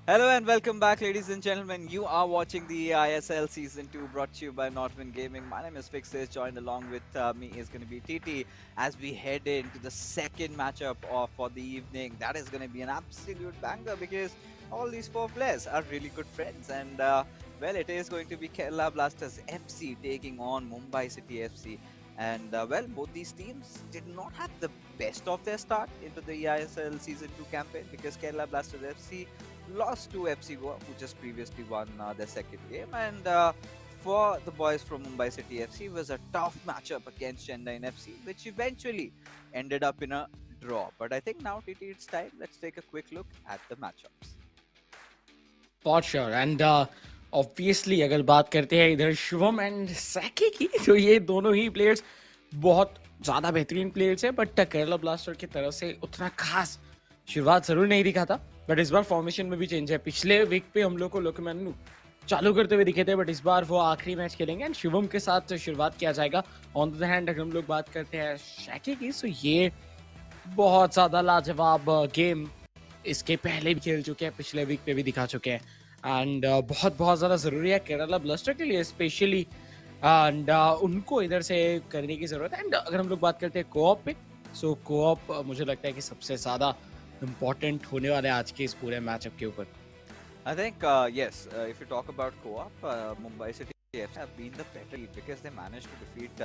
Hello and welcome back, ladies and gentlemen. You are watching the eISL Season 2 brought to you by Northwind Gaming. My name is Fixes. Joined along with me is going to be TT as we head into the second matchup for the evening. That is going to be an absolute banger because all these four players are really good friends. And well, it is going to be Kerala Blasters FC taking on Mumbai City FC. And well, both these teams did not have the best of their start into the eISL Season 2 campaign because Kerala Blasters FC lost to FC Goa, who just previously won their second game. And for the boys from Mumbai City FC, was a tough matchup against Chennai FC, which eventually ended up in a draw. But I think now, TT, it's time. Let's take a quick look at the matchups. For sure and obviously अगर बात करते हैं इधर Shivam and सैकी की तो ये दोनों ही players बहुत ज़्यादा बेहतरीन प्लेयर्स हैं बट केरला ब्लास्टर की तरफ से उतना खास शुरुआत ज़रूर नहीं दिखा था बट इस बार फॉर्मेशन में भी चेंज है पिछले वीक पे हम लोग को लोकमैनू चालू करते हुए दिखे थे बट इस बार वो आखिरी मैच खेलेंगे एंड शिवम के साथ शुरुआत किया जाएगा ऑन द हैंड अगर हम लोग बात करते हैं सैकी की तो ये बहुत ज़्यादा लाजवाब गेम इसके पहले भी खेल चुके हैं पिछले वीक पे भी दिखा चुके हैं एंड बहुत बहुत ज़्यादा ज़रूरी है केरला ब्लास्टर के लिए स्पेशली एंड उनको इधर से करने की ज़रूरत है एंड अगर हम लोग बात करते हैं कोऑप पे सो कोऑप मुझे लगता है कि सबसे ज़्यादा इम्पोर्टेंट होने वाले आज के इस पूरे मैचअप के ऊपर I think, yes, if you talk about co-op, Mumbai City FC have been the better lead because they managed to defeat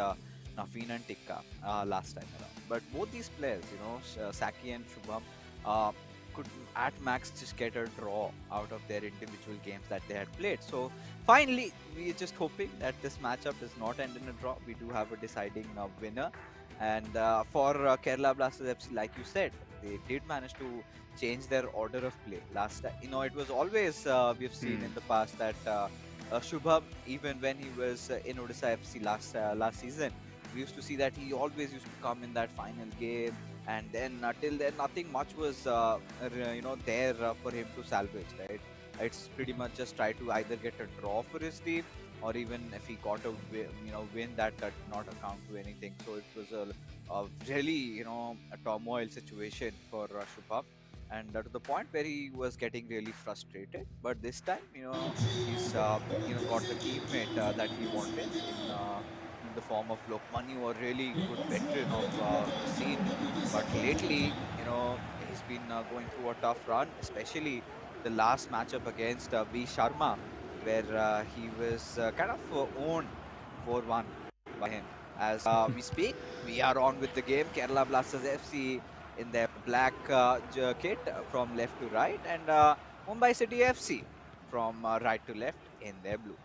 Naveen and Tikka last time around. But both these players, Saki and Shubham, could at max just get a draw out of their individual games that they had played. So finally, we're just hoping that this matchup does not end in a draw. We do have a deciding winner. And for Kerala Blasters FC, like you said, they did manage to change their order of play last time. It was always we've seen in the past that Shubham, even when he was in Odisha FC last season, we used to see that he always used to come in that final game, and then till then nothing much was there for him to salvage. Right? It's pretty much just try to either get a draw for his team, or even if he got a win that did not account to anything. So it was a really a turmoil situation for Shubham, and to the point where he was getting really frustrated. But this time, he's got the teammate that he wanted in the form of Lokmani, who are really good veteran of the scene. But lately, he's been going through a tough run, especially the last matchup against V Sharma, where he was kind of owned 4-1 by him. As we speak, we are on with the game. Kerala Blasters FC in their black kit from left to right, and Mumbai City FC from right to left in their blue.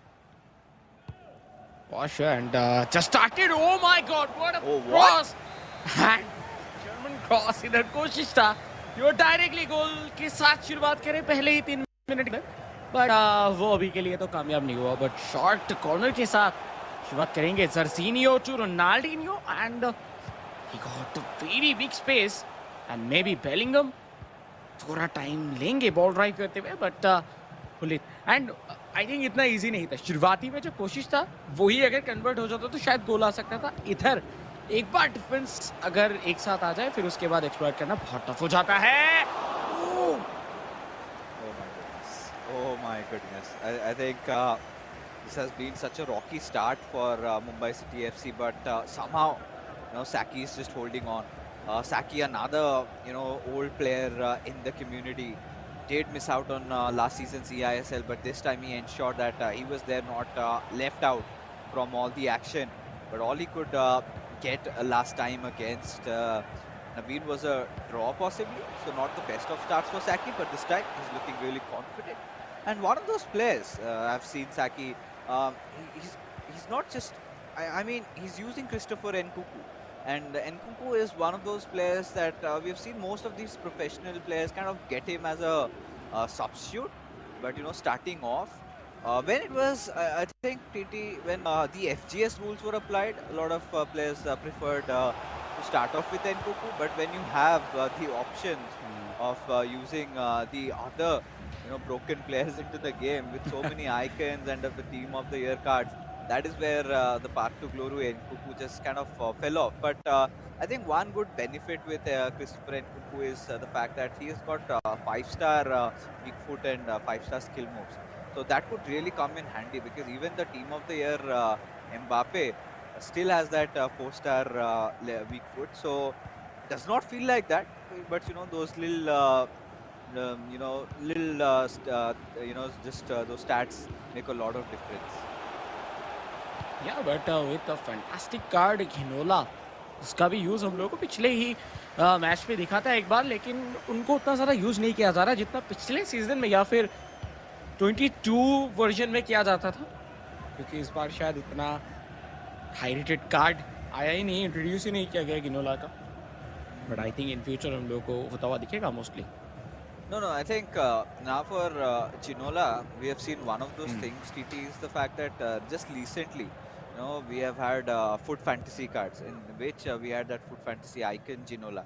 For sure, and just started. Oh my God! What a cross! And German cross इधर कोशिश था. जो directly गोल के साथ शुरुआत करें पहले ही 3 minute में, बट वो अभी के लिए तो कामयाब नहीं हुआ. बट शॉर्ट कॉर्नर के साथ शुरुआत करेंगे Jorginho to Ronaldinho and he got a very big space and maybe Bellingham थोड़ा टाइम लेंगे बॉल ड्राइव करते हुए बट पुलित एंड आई थिंक इतना इजी नहीं था. शुरुआती में जो कोशिश था वही अगर कन्वर्ट हो जाता तो शायद गोल आ सकता था. इधर एक बार डिफेंस अगर एक साथ आ जाए फिर उसके बाद एक्सप्लॉइट करना बहुत टफ हो जाता है. Oh my goodness. I think this has been such a rocky start for Mumbai City FC, but somehow Saki is just holding on. Saki, another old player in the community, did miss out on last season's eISL, but this time he ensured that he was there, not left out from all the action. But all he could get last time against Naveen was a draw possibly, so not the best of starts for Saki, but this time he's looking really confident. And one of those players I've seen Saki, he's not just, I mean, he's using Christopher Nkunku. And Nkunku is one of those players that we've seen most of these professional players kind of get him as a substitute. But starting off, when it was, I think TT, when the FGS rules were applied, a lot of players preferred to start off with Nkunku. But when you have the options of using the other broken players into the game with so many icons and of the team of the year cards, that is where the path to glory and Nkunku just kind of fell off. But I think one good benefit with Christopher Nkunku is the fact that he has got 5-star weak foot and 5-star skill moves. So that could really come in handy because even the team of the year Mbappe still has that 4-star weak foot. So does not feel like that, but those little little just those stats make a lot of difference. Yeah but with a fantastic card Ginola, उसका भी use हम लोगों को पिछले ही match में दिखा था एक बार, लेकिन उनको उतना ज़्यादा यूज़ नहीं किया जा रहा जितना पिछले सीजन में या फिर 22 वर्जन में किया जाता था, क्योंकि इस बार शायद इतना हाई रेटेड कार्ड आया ही नहीं, इंट्रोड्यूस ही नहीं किया गया गिनोला का। But I think in future हम लोग को होता हुआ दिखेगा mostly. No, I think now for Ginola, we have seen one of those things, TT, is the fact that just recently, we have had foot fantasy cards in which we had that foot fantasy icon Ginola.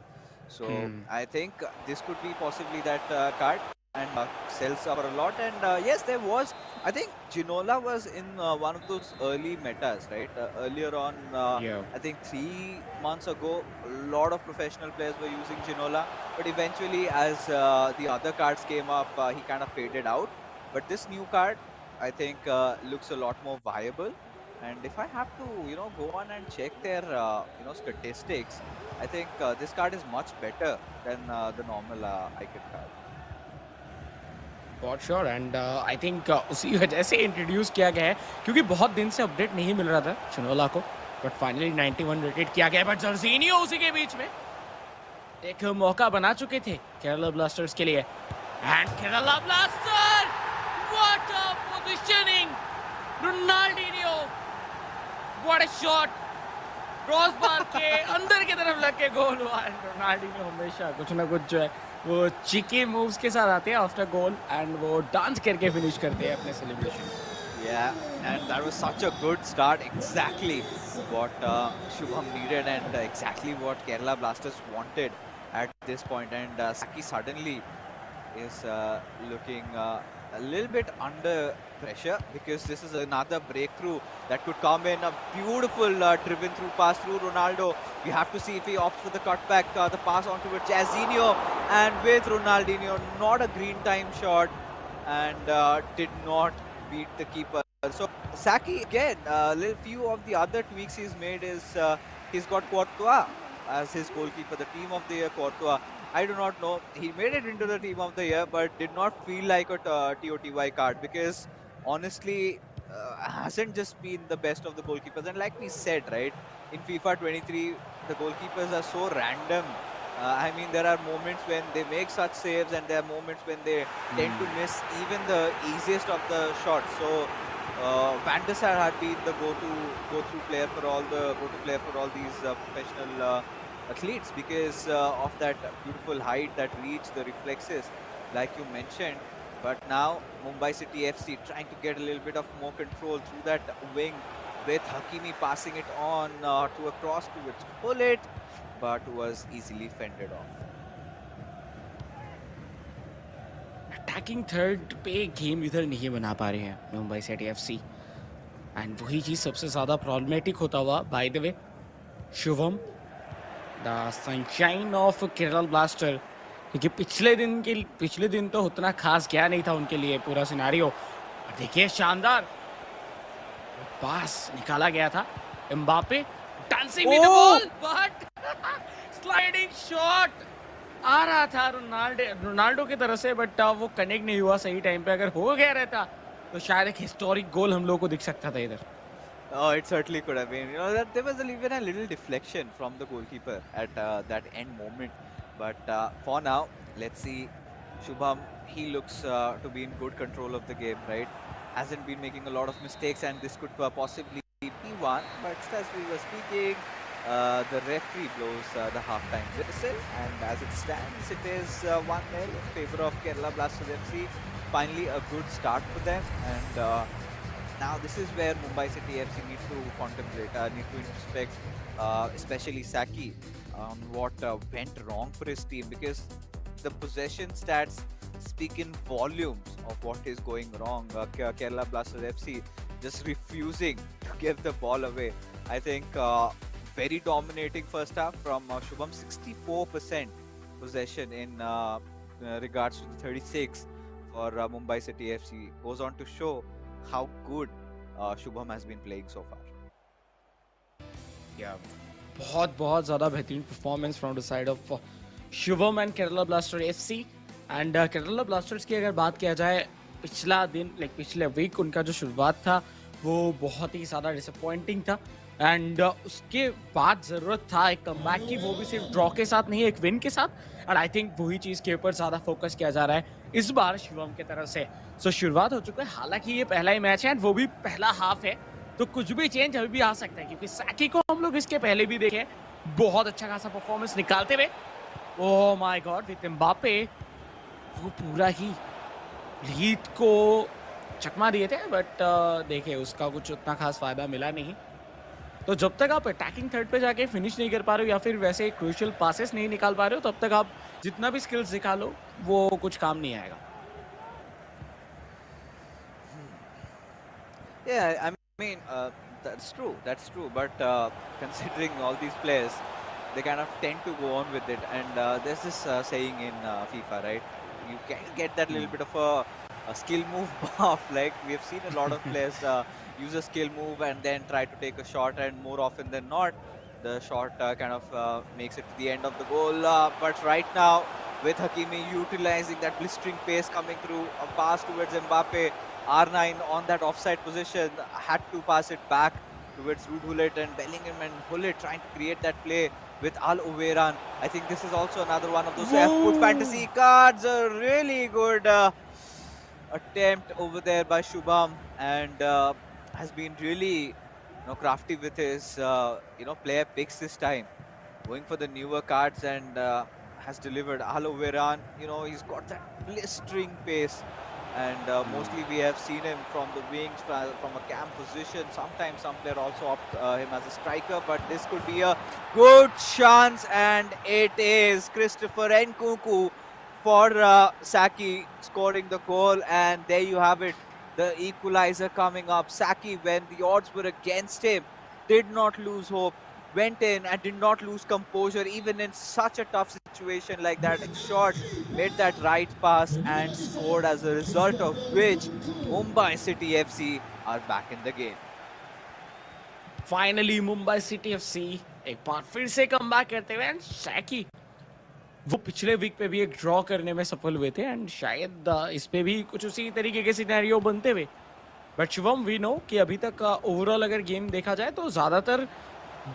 So I think this could be possibly that card and sells for a lot. And yes, there was, I think Ginola was in one of those early metas, right? Earlier on, Yeah. I think 3 months ago, a lot of professional players were using Ginola. But eventually, as the other cards came up, he kind of faded out. But this new card, I think, looks a lot more viable. And if I have to, go on and check their, statistics, I think this card is much better than the normal icon card. For sure and I think उसी वजह से introduce किया गया है, क्योंकि बहुत दिन से अपडेट नहीं मिल रहा था चिनोला को, बट फाइनली 91 रेटेड किया गया। बट जर्जीनियो उसी के बीच में एक मौका बना चुके थे केरला ब्लास्टर्स के लिए, and Kerala blaster, what a positioning, Ronaldinho, what a shot, cross bar के अंदर की तरफ लग के गोल हुआ। एंड रोनाल्डिनियो हमेशा कुछ ना कुछ जो है वो चिकी मूव्स के साथ आते हैं आफ्टर गोल, एंड वो डांस करके फिनिश करते हैं अपने celebration. Yeah, and that was such a good start. Exactly what Shubham needed and exactly what Kerala Blasters wanted at this point. And Saki suddenly is looking a little bit under pressure because this is another breakthrough that could come in. A beautiful driven through pass through Ronaldo. You have to see if he opts for the cutback, the pass onto it, Jairzinho, and with Ronaldinho, not a green time shot and did not beat the keeper. So Saki again, little few of the other tweaks he's made is he's got Courtois as his goalkeeper, the team of the year Courtois. I do not know. He made it into the team of the year, but did not feel like a TOTY card because honestly, hasn't just been the best of the goalkeepers. And like we said, right, in FIFA 23, the goalkeepers are so random. I mean, there are moments when they make such saves, and there are moments when they tend to miss even the easiest of the shots. So Van der Sar had been the go-to player for all these professional athletes because of that beautiful height, that reach, the reflexes, like you mentioned. But now Mumbai City FC trying to get a little bit of more control through that wing with Hakimi passing it on to a cross to its bullet, but was easily fended off. Attacking third पे game इधर नहीं बना पा रहे हैं Mumbai city FC, and वही चीज़ सबसे ज़्यादा प्रॉब्लमेटिक होता हुआ bye the way Shubham the sunshine of Kerala blaster, क्योंकि पिछले दिन तो उतना खास गया नहीं था उनके लिए पूरा सिनारियो। देखिए शानदार पास निकाला गया था, Mbappe dancing with the ball, but sliding shot आ रहा था रोनाल्डो की तरफ से, बट वो कनेक्ट नहीं हुआ सही टाइम पे। अगर हो गया रहता तो शायद एक हिस्टोरिक गोल हम लोग को दिख सकता था इधर। Oh, it certainly could have been. That there was even a little deflection from the goalkeeper at that end moment. But for now, let's see. Shubham, he looks to be in good control of the game, right? Hasn't been making a lot of mistakes, and this could possibly be one. But as we were speaking, the referee blows the halftime whistle, and as it stands, it is 1-0 in favor of Kerala Blasters FC. Finally, a good start for them, and now this is where Mumbai City FC need to contemplate, need to introspect, especially Saki, on what went wrong for his team, because the possession stats speak in volumes of what is going wrong. Kerala Blasters FC just refusing to give the ball away. I think very dominating first half from Shubham, 64% possession in regards to the 36 for Mumbai City FC. Goes on to show how good Shubham has been playing so far. Yeah, बहुत बहुत ज़्यादा बेहतरीन performance from the side of Shubham and Kerala blaster FC and Kerala blasters की अगर बात किया जाए पिछला दिन पिछले वीक उनका जो शुरुआत था वो बहुत ही ज़्यादा डिसअपॉइंटिंग था एंड उसके बाद ज़रूरत था एक कमबैक की, वो भी सिर्फ ड्रॉ के साथ नहीं, एक विन के साथ। और आई थिंक वही चीज़ के ऊपर ज़्यादा फोकस किया जा रहा है इस बार शुभम की तरफ से। सो शुरुआत हो चुका है, हालांकि ये पहला ही मैच है एंड वो भी पहला हाफ है, तो कुछ भी चेंज अभी भी आ सकता है क्योंकि सैकी को हम लोग इसके पहले भी देखे बहुत अच्छा खासा परफॉर्मेंस निकालते हुए। Oh my God, with Mbappe वो पूरा ही लीड को चकमा दिए थे, बट देखिए उसका कुछ उतना खास फायदा मिला नहीं। तो जब तक आप अटैकिंग थर्ड पे जाके फिनिश नहीं कर पा रहे हो या फिर वैसे क्रूशियल पासेस नहीं निकाल पा रहे हो, तब तक आप जितना भी स्किल्स दिखा लो वो कुछ काम नहीं आएगा। Yeah, I mean, that's true. That's true. But considering all these players, they kind of tend to go on with it. And there's this saying in FIFA, right? You can get that little bit of a skill move buff. Like we have seen a lot of players use a skill move and then try to take a shot, and more often than not, the shot kind of makes it to the end of the goal. But right now, with Hakimi utilizing that blistering pace coming through, a pass towards Mbappe, R9 on that offside position, had to pass it back towards Ruud Gullit, and Bellingham and Gullit trying to create that play with Al Overan. I think this is also another one of those F-Foot fantasy cards. A really good attempt over there by Shubham, and has been really crafty with his player picks this time, going for the newer cards, and has delivered. Al Overan, he's got that blistering pace, and mostly we have seen him from the wings, from a cam position. Sometimes some player also opt him as a striker, but this could be a good chance, and it is Christopher Nkunku for Saki scoring the goal, and there you have it, the equalizer coming up. Saki, when the odds were against him, did not lose hope, went in and did not lose composure even in such a tough situation like that. Shot, made that right pass and scored, as a result of which Mumbai City FC are back in the game. Finally Mumbai city FC एक बार फिर से comeback करते हुए and सैकी वो पिछले week पे भी एक ड्रॉ करने में सफल हुए थे एंड शायद इस पे भी कुछ उसी तरीके के सिनेरियो बनते हुए। बट शुभम वी नो कि अभी तक ओवरऑल अगर गेम देखा जाए तो ज़्यादातर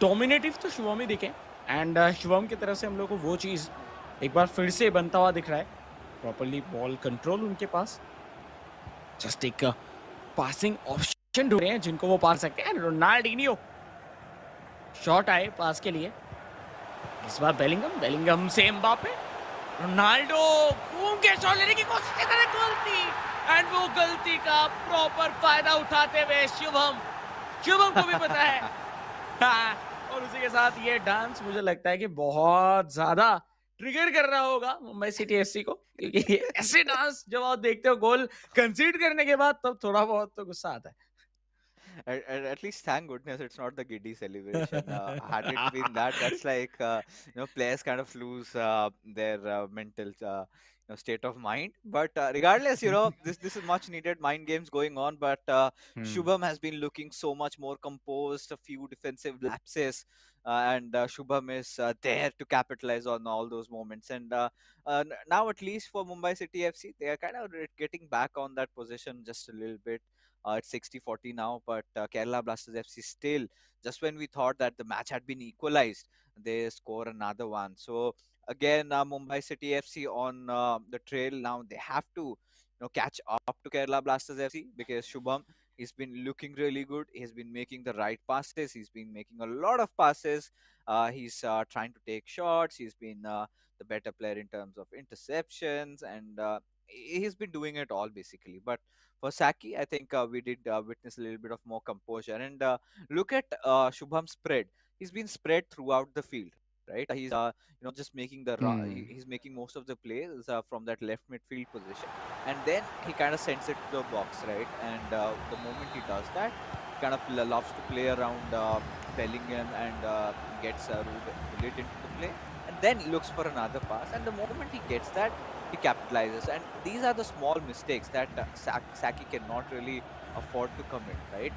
डोमिनेटिव तो शुभम ही दिखे एंड शुभम की तरफ से हम लोग को वो चीज़ एक बार फिर से बनता हुआ दिख रहा है। प्रॉपरली बॉल कंट्रोल उनके पास, जस्ट एक पासिंग ऑप्शन ढूंढ रहे हैं जिनको वो पार सकते हैं। रोनाल्डिनियो शॉट आए पास के लिए, इस बार बेलिंगम से एम्बापे, रोनाल्डो घूम के शॉट लेने की कोशिश कर रहे, गलती, एंड वो गलती का प्रॉपर फायदा उठाते हुए शुभम को भी पता है। हाँ, और उसी के साथ ये डांस मुझे लगता है कि बहुत ज्यादा ट्रिगर कर रहा होगा मुंबई सिटी एफसी को, क्योंकि ऐसे डांस जब आप देखते हो गोल कंसीड करने के बाद तब थोड़ा बहुत तो गुस्सा आता है। At least, thank goodness, it's not the giddy celebration. Had it been that, that's like players kind of lose their mental state of mind. But regardless, this is much needed mind games going on. But Shubham has been looking so much more composed. A few defensive lapses, and Shubham is there to capitalize on all those moments. And now, at least for Mumbai City FC, they are kind of getting back on that position just a little bit. It's 60-40 now, but Kerala Blasters FC still, just when we thought that the match had been equalized, they score another one. So again, Mumbai City FC on the trail now. They have to catch up to Kerala Blasters FC, because Shubham, he's been looking really good. He's been making the right passes. He's been making a lot of passes. He's trying to take shots. He's been the better player in terms of interceptions, and he's been doing it all basically. But for Saki, I think we did witness a little bit of more composure. And look at Shubham's spread. He's been spread throughout the field. right? He's just making the Hmm. he's making most of the plays from that left midfield position, and then he kind of sends it to the box, right? And the moment he does that, he kind of loves to play around Bellingham and gets Gullit into the play, and then looks for another pass. And the moment he gets that, he capitalizes. And these are the small mistakes that Saki cannot really afford to commit, right?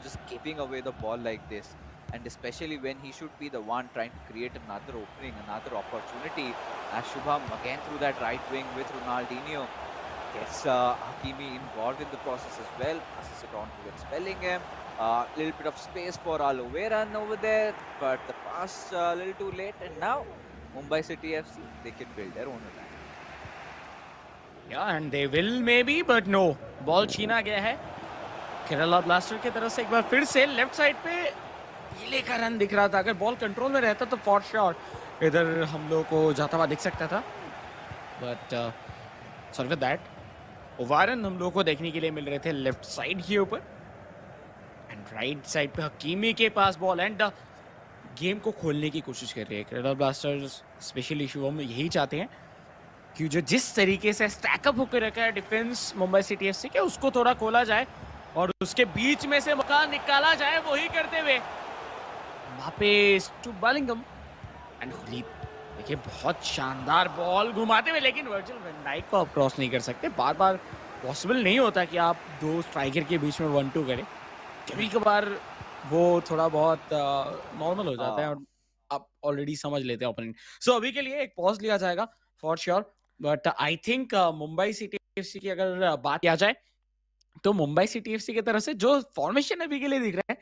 Just giving away the ball like this, and especially when he should be the one trying to create another opening, another opportunity. As Shubham again through that right wing with Ronaldinho gets Hakimi involved in the process as well, passes it on towards Bellingham. A little bit of space for Aloveran over there, but the pass a little too late, and now Mumbai City FC, they can build their own attack. Yeah, and they will maybe, but no. Ball छीना गया है Kerala blaster की तरफ से। एक बार फिर से लेफ्ट साइड पे पीले का रन दिख रहा था। अगर बॉल कंट्रोल में रहता तो फॉर श्योर इधर हम लोग को जाता हुआ दिख सकता था, बट सॉरी विद दैट। ओवारन हम लोग को देखने के लिए मिल रहे थे लेफ्ट साइड के ऊपर, एंड राइट साइड पे हकीमी के पास बॉल, एंड गेम को खोलने की कोशिश कर रही है केरला ब्लास्टर्स। स्पेशली शुभम यही चाहते हैं कि जो जिस तरीके से स्टैकअप होकर रखा है डिफेंस मुंबई सिटी एफसी के, उसको थोड़ा खोला जाए और उसके बीच में से मौका निकाला जाए। वही करते हुए वहां पे टू बलिंगम एंड खलीद, देखिए बहुत शानदार बॉल घुमाते हुए, लेकिन वर्जिल वैन डाइक को आप क्रॉस नहीं कर सकते। बार बार पॉसिबल नहीं होता कि आप दो स्ट्राइकर के बीच में 1-2 करें। कभी कभार वो थोड़ा बहुत नॉर्मल हो जाता है और आप ऑलरेडी समझ लेते हैं ओपोनेंट। सो अभी के लिए एक पॉज लिया जाएगा for sure, but I think Mumbai city FC की अगर बात किया जाए तो मुंबई सिटी एफसी की तरफ से जो फॉर्मेशन अभी के लिए दिख रहा है,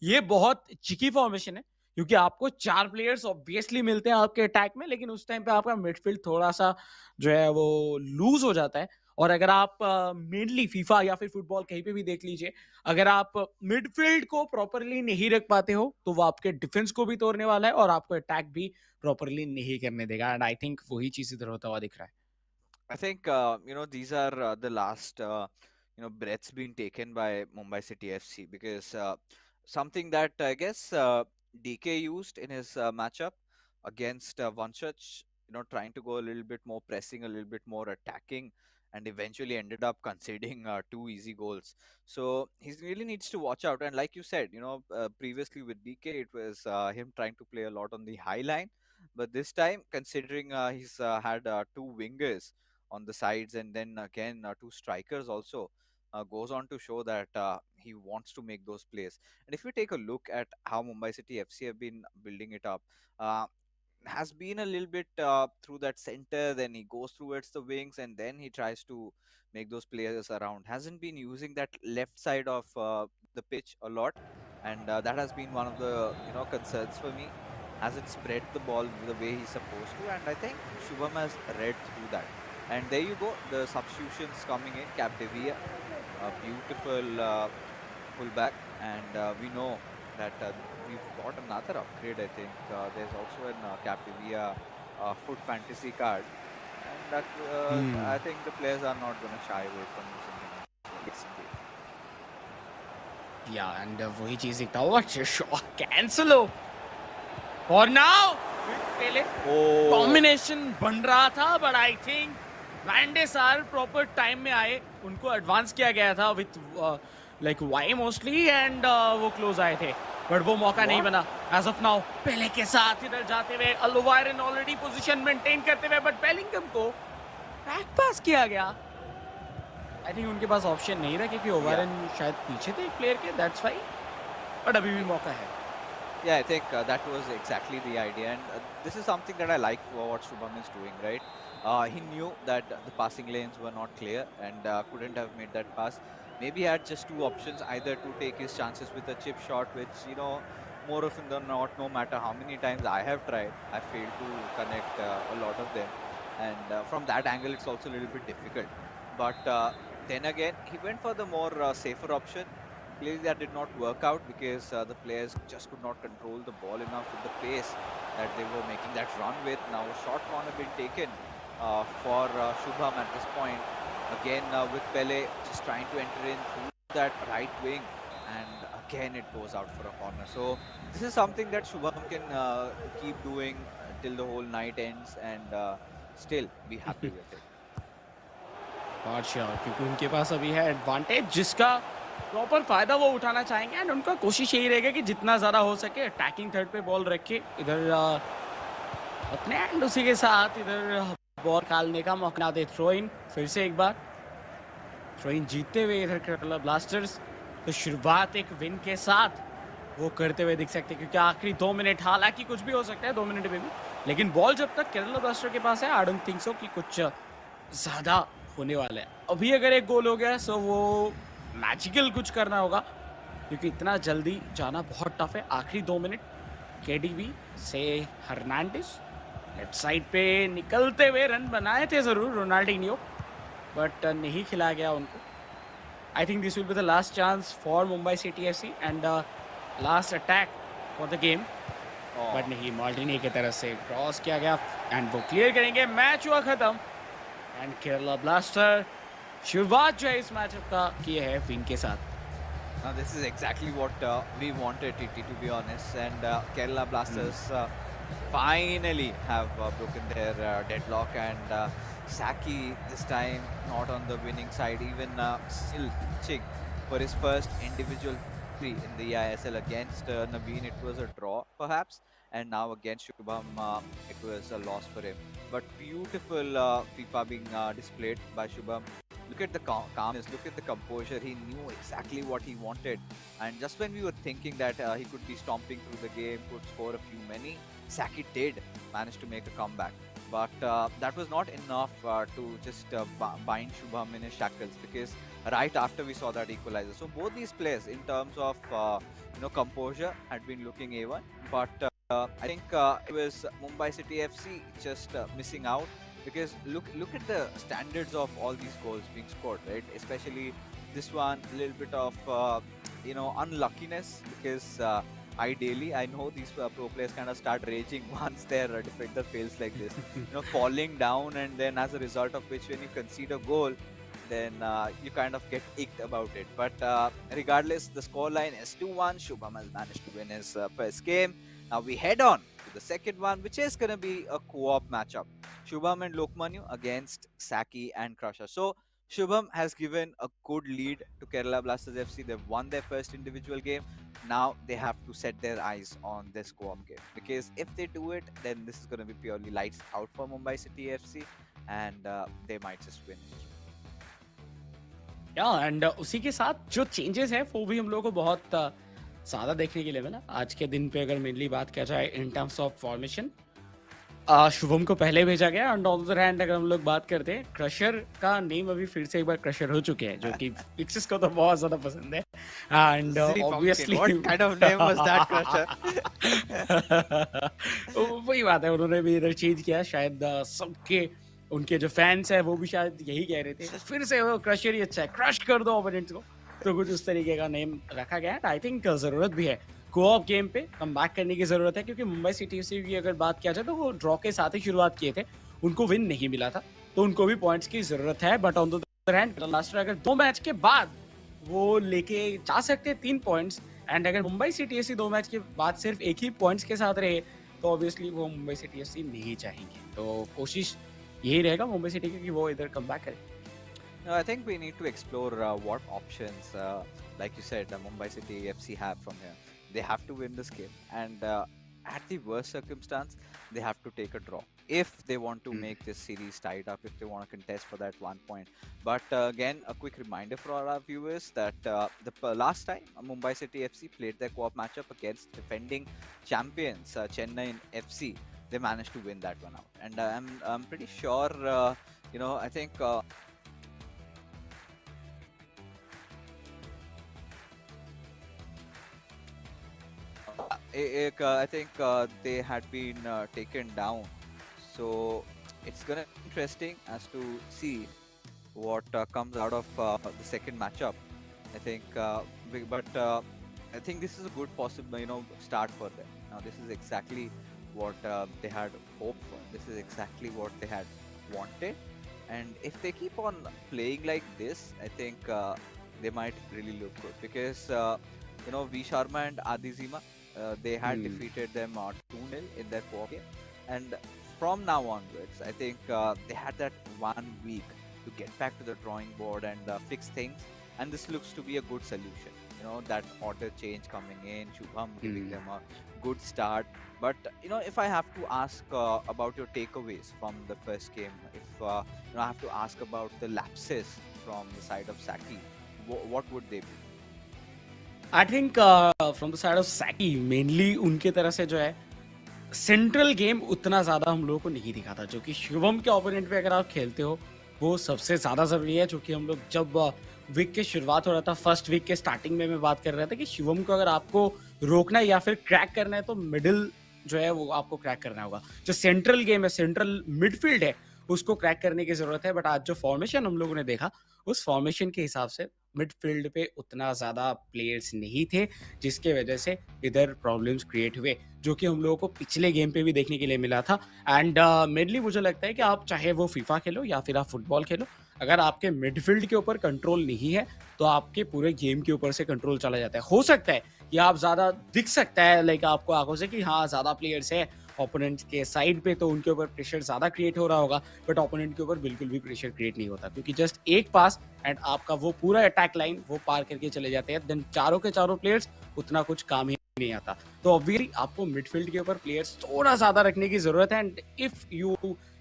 ये बहुत चिकी फॉर्मेशन है, क्योंकि आपको 4 प्लेयर्स ऑब्वियसली मिलते हैं आपके अटैक में, लेकिन उस टाइम पे आपका मिडफील्ड थोड़ा सा जो है वो लूज हो जाता है। और अगर आप मेनली फीफा या फिर फुटबॉल कहीं पे भी देख लीजिए, अगर आप मिडफील्ड को प्रॉपरली नहीं रख पाते हो तो वो आपके डिफेंस को भी तोड़ने वाला है और आपको अटैक भी प्रॉपरली नहीं करने देगा। एंड आई थिंक वही चीज इधर होता हुआ दिख रहा है। I think these are the last breaths being taken by Mumbai City FC, because something that I guess DK used in his matchup against Vanchach, trying to go a little bit more pressing, a little bit more attacking, and eventually ended up conceding 2 easy goals. So he really needs to watch out. And like you said, previously with DK, it was him trying to play a lot on the high line, but this time, considering he's had 2 wingers on the sides, and then again 2 strikers also, goes on to show that he wants to make those plays. And if we take a look at how Mumbai City FC have been building it up, uh, has been a little bit through that center, then he goes towards the wings, and then he tries to make those players around. Hasn't been using that left side of the pitch a lot, and that has been one of the concerns for me. Hasn't spread the ball the way he's supposed to, and I think Shubham has read through that. And there you go, the substitutions coming in. Capdevia, a beautiful pullback, and we know that we've got another upgrade. I think there's also an Capdevia foot fantasy card, and that I think the players are not going to shy away from using him. Yes, indeed. या and वही चीज दिखता हुआ shot cancel हो, और now पहले combination बन रहा था, बट आई थिंक वैंडे सार प्रॉपर टाइम में आए, उनको एडवांस किया गया था with like why mostly, and वो क्लोज आए थे, बट वो मौका नहीं बना एज ऑफ नाउ। पहले के साथ इधर जाते हुए अलोवायरन ऑलरेडी पोजीशन मेंटेन करते हुए, बट बेलिंगम को बैक पास किया गया। आई थिंक उनके पास ऑप्शन नहीं था क्योंकि ओवारन शायद पीछे थे एक प्लेयर के, दैट्स व्हाई, बट अभी भी मौका है। Yeah, I think that was exactly the idea, and this is something that I like for what Shubham is doing, right? He knew that the passing lanes were not clear and couldn't have made that pass. Maybe he had just 2 options: either to take his chances with a chip shot, which more often than not, no matter how many times I have tried, I failed to connect a lot of them, and from that angle, it's also a little bit difficult. But then again, he went for the more safer option. Clearly, that did not work out because the players just could not control the ball enough with the pace that they were making that run with. Now, a short corner been taken for Shubham at this point. Again, with Pele just trying to enter in through that right wing, and again it goes out for a corner. So this is something that Shubham can keep doing. till the whole night ends and still be happy with it. बादशाह क्योंकि उनके पास अभी है advantage जिसका proper फायदा वो उठाना चाहेंगे एंड उनका कोशिश यही रहेगा कि जितना ज़्यादा हो सके अटैकिंग थर्ड पे बॉल रखे इधर अपने एंड उसी के साथ इधर बॉल निकालने का मौका दे थ्रो इन फिर से एक बार थ्रो इन जीतते हुए इधर केरला ब्लास्टर्स तो शुरुआत एक विन के साथ वो करते हुए दिख सकते हैं क्योंकि आखिरी 2 मिनट हालांकि कुछ भी हो सकता है 2 मिनट में भी लेकिन बॉल जब तक केरला ब्लास्टर के पास है आई डोंट थिंक सो कि कुछ ज़्यादा होने वाला है अभी अगर एक गोल हो गया सो वो मैजिकल कुछ करना होगा क्योंकि इतना जल्दी जाना बहुत टफ है आखिरी 2 मिनट केडीबी से हर्नांडिस लेफ्ट साइड पे निकलते हुए रन बनाए थे जरूर रोनाल्डिनियो बट नहीं खिला गया उनको I think this will be the last chance for Mumbai city FC and last attack for the game but नहीं माल्टिनी की तरफ से क्रॉस किया गया एंड वो क्लियर करेंगे मैच हुआ खत्म एंड केरला ब्लास्टर शुरुआत जो है इस मैचअप का किए है विन के साथ Now this is exactly what we wanted, TT, to be honest. And Kerala Blasters finally have broken their deadlock. And Saki this time not on the winning side, even still pitching for his first individual victory in the eISL against Naveen. It was a draw, perhaps. And now against Shubham, it was a loss for him. But beautiful FIFA being displayed by Shubham. Look at the calmness, look at the composure. He knew exactly what he wanted. And just when we were thinking that he could be stomping through the game, could score a few many, Saki did manage to make a comeback. But that was not enough to just bind Shubham in his shackles because right after we saw that equalizer. So both these players in terms of composure had been looking A1. But I think it was Mumbai City FC just missing out. Because look at the standards of all these goals being scored, right? Especially this one, a little bit of unluckiness because ideally I know these pro players kind of start raging once their defender fails like this, falling down, and then as a result of which when you concede a goal, then you kind of get icked about it. But regardless, the scoreline is 2-1. Shubham has managed to win his first game. Now we head on to the second one, which is going to be a co-op matchup. Shubham and Lokmanu against Saki and Crusher. So Shubham has given a good lead to Kerala Blasters FC. They've won their first individual game. Now they have to set their eyes on this co-op game because if they do it, then this is going to be purely lights out for Mumbai City FC, and they might just win it. And उसी के साथ जो changes है वो भी हम लोग को बहुत ज़्यादा देखने के लिए मिला आज के दिन पे अगर मेनली बात किया जाए in terms of formation Shubham को पहले भेजा गया and on the other hand अगर हम लोग बात करते हैं क्रशर का नेम अभी फिर से एक बार क्रशर हो चुके हैं जो कि फिक्सेस को तो बहुत ज़्यादा पसंद है and obviously what kind of name was that, Crusher? वही बात है उन्होंने भी इधर चेंज किया शायद सबके उनके जो फैंस है वो भी शायद यही कह रहे थे फिर से वो क्रशर ही अच्छा है क्रश कर दो ओपोनेंट्स को तो कुछ उस तरीके का नेम रखा गया है आई थिंक ज़रूरत भी है को-ऑप गेम पे कम बैक करने की ज़रूरत है क्योंकि मुंबई सिटी एफसी की अगर बात किया जाए तो वो ड्रॉ के साथ ही शुरुआत किए थे उनको विन नहीं मिला था तो उनको भी पॉइंट्स की ज़रूरत है but on the other hand last अगर 2 मैच के बाद वो लेके जा सकते हैं 3 पॉइंट्स एंड अगर मुंबई सिटी एफसी 2 मैच के बाद सिर्फ एक ही पॉइंट्स के साथ रहे तो ऑब्वियसली वो मुंबई सिटी एफसी नहीं चाहेंगे तो कोशिश यही रहेगा मुंबई सिटी की कि वो इधर कम बैक करे No, I think we need to explore what options, like you said, Mumbai City FC have from here. They have to win this game, and at the worst circumstance, they have to take a draw if they want to make this series tied up, if they want to contest for that 1 point. But again, a quick reminder for our viewers that the last time Mumbai City FC played their co-op matchup against defending champions Chennai FC, they managed to win that one out, and I'm pretty sure, I think. I think they had been taken down. So it's gonna be interesting as to see what comes out of the second matchup. I think, but I think this is a good possible, start for them. Now this is exactly what they had hoped for. This is exactly what they had wanted. And if they keep on playing like this, I think they might really look good because V Sharma and Adizima. They had defeated them 2-0 in their co-op game, And from now onwards, I think they had that 1 week to get back to the drawing board and fix things. And this looks to be a good solution. That order change coming in, Shubham giving them a good start. But if I have to ask about your takeaways from the first game, if I have to ask about the lapses from the side of Saki, what would they be? I think from the side of Saki mainly उनके तरह से जो है central game उतना ज्यादा हम लोगों को नहीं दिखा था, जो कि शिवम के ओपोनेंट पे अगर आप खेलते हो वो सबसे ज्यादा जरूरी है। जो कि हम लोग जब वीक के शुरुआत हो रहा था, फर्स्ट वीक के स्टार्टिंग में मैं बात कर रहा था कि शिवम को अगर आपको रोकना है या फिर क्रैक करना है तो मिडिल जो है वो आपको क्रैक करना होगा। जो सेंट्रल गेम है, सेंट्रल मिडफील्ड है, उसको क्रैक करने की जरूरत है। बट आज जो फॉर्मेशन हम लोगों ने देखा, उस फॉर्मेशन के हिसाब से मिडफील्ड पे उतना ज्यादा प्लेयर्स नहीं थे, जिसके वजह से इधर प्रॉब्लम्स क्रिएट हुए, जो कि हम लोगों को पिछले गेम पे भी देखने के लिए मिला था। एंड मेनली मुझे लगता है कि आप चाहे वो फीफा खेलो या फिर आप फुटबॉल खेलो, अगर आपके मिडफील्ड के ऊपर कंट्रोल नहीं है तो आपके पूरे गेम के ऊपर से कंट्रोल चला जाता है। हो सकता है कि आप ज्यादा दिख सकता है लाइक आपको आंखों से कि हाँ ज्यादा प्लेयर्स है ओपोनेंट के साइड पे, तो उनके ऊपर प्रेशर ज्यादा क्रिएट हो रहा होगा, बट ओपोनेंट के ऊपर बिल्कुल भी प्रेशर क्रिएट नहीं होता, क्योंकि जस्ट एक पास एंड आपका वो पूरा अटैक लाइन वो पार करके चले जाते हैं। देन चारों के चारों प्लेयर्स उतना कुछ काम ही नहीं आता। तो ऑब्वियसली आपको मिडफील्ड के ऊपर प्लेयर्स थोड़ा ज्यादा रखने की जरूरत है। And if you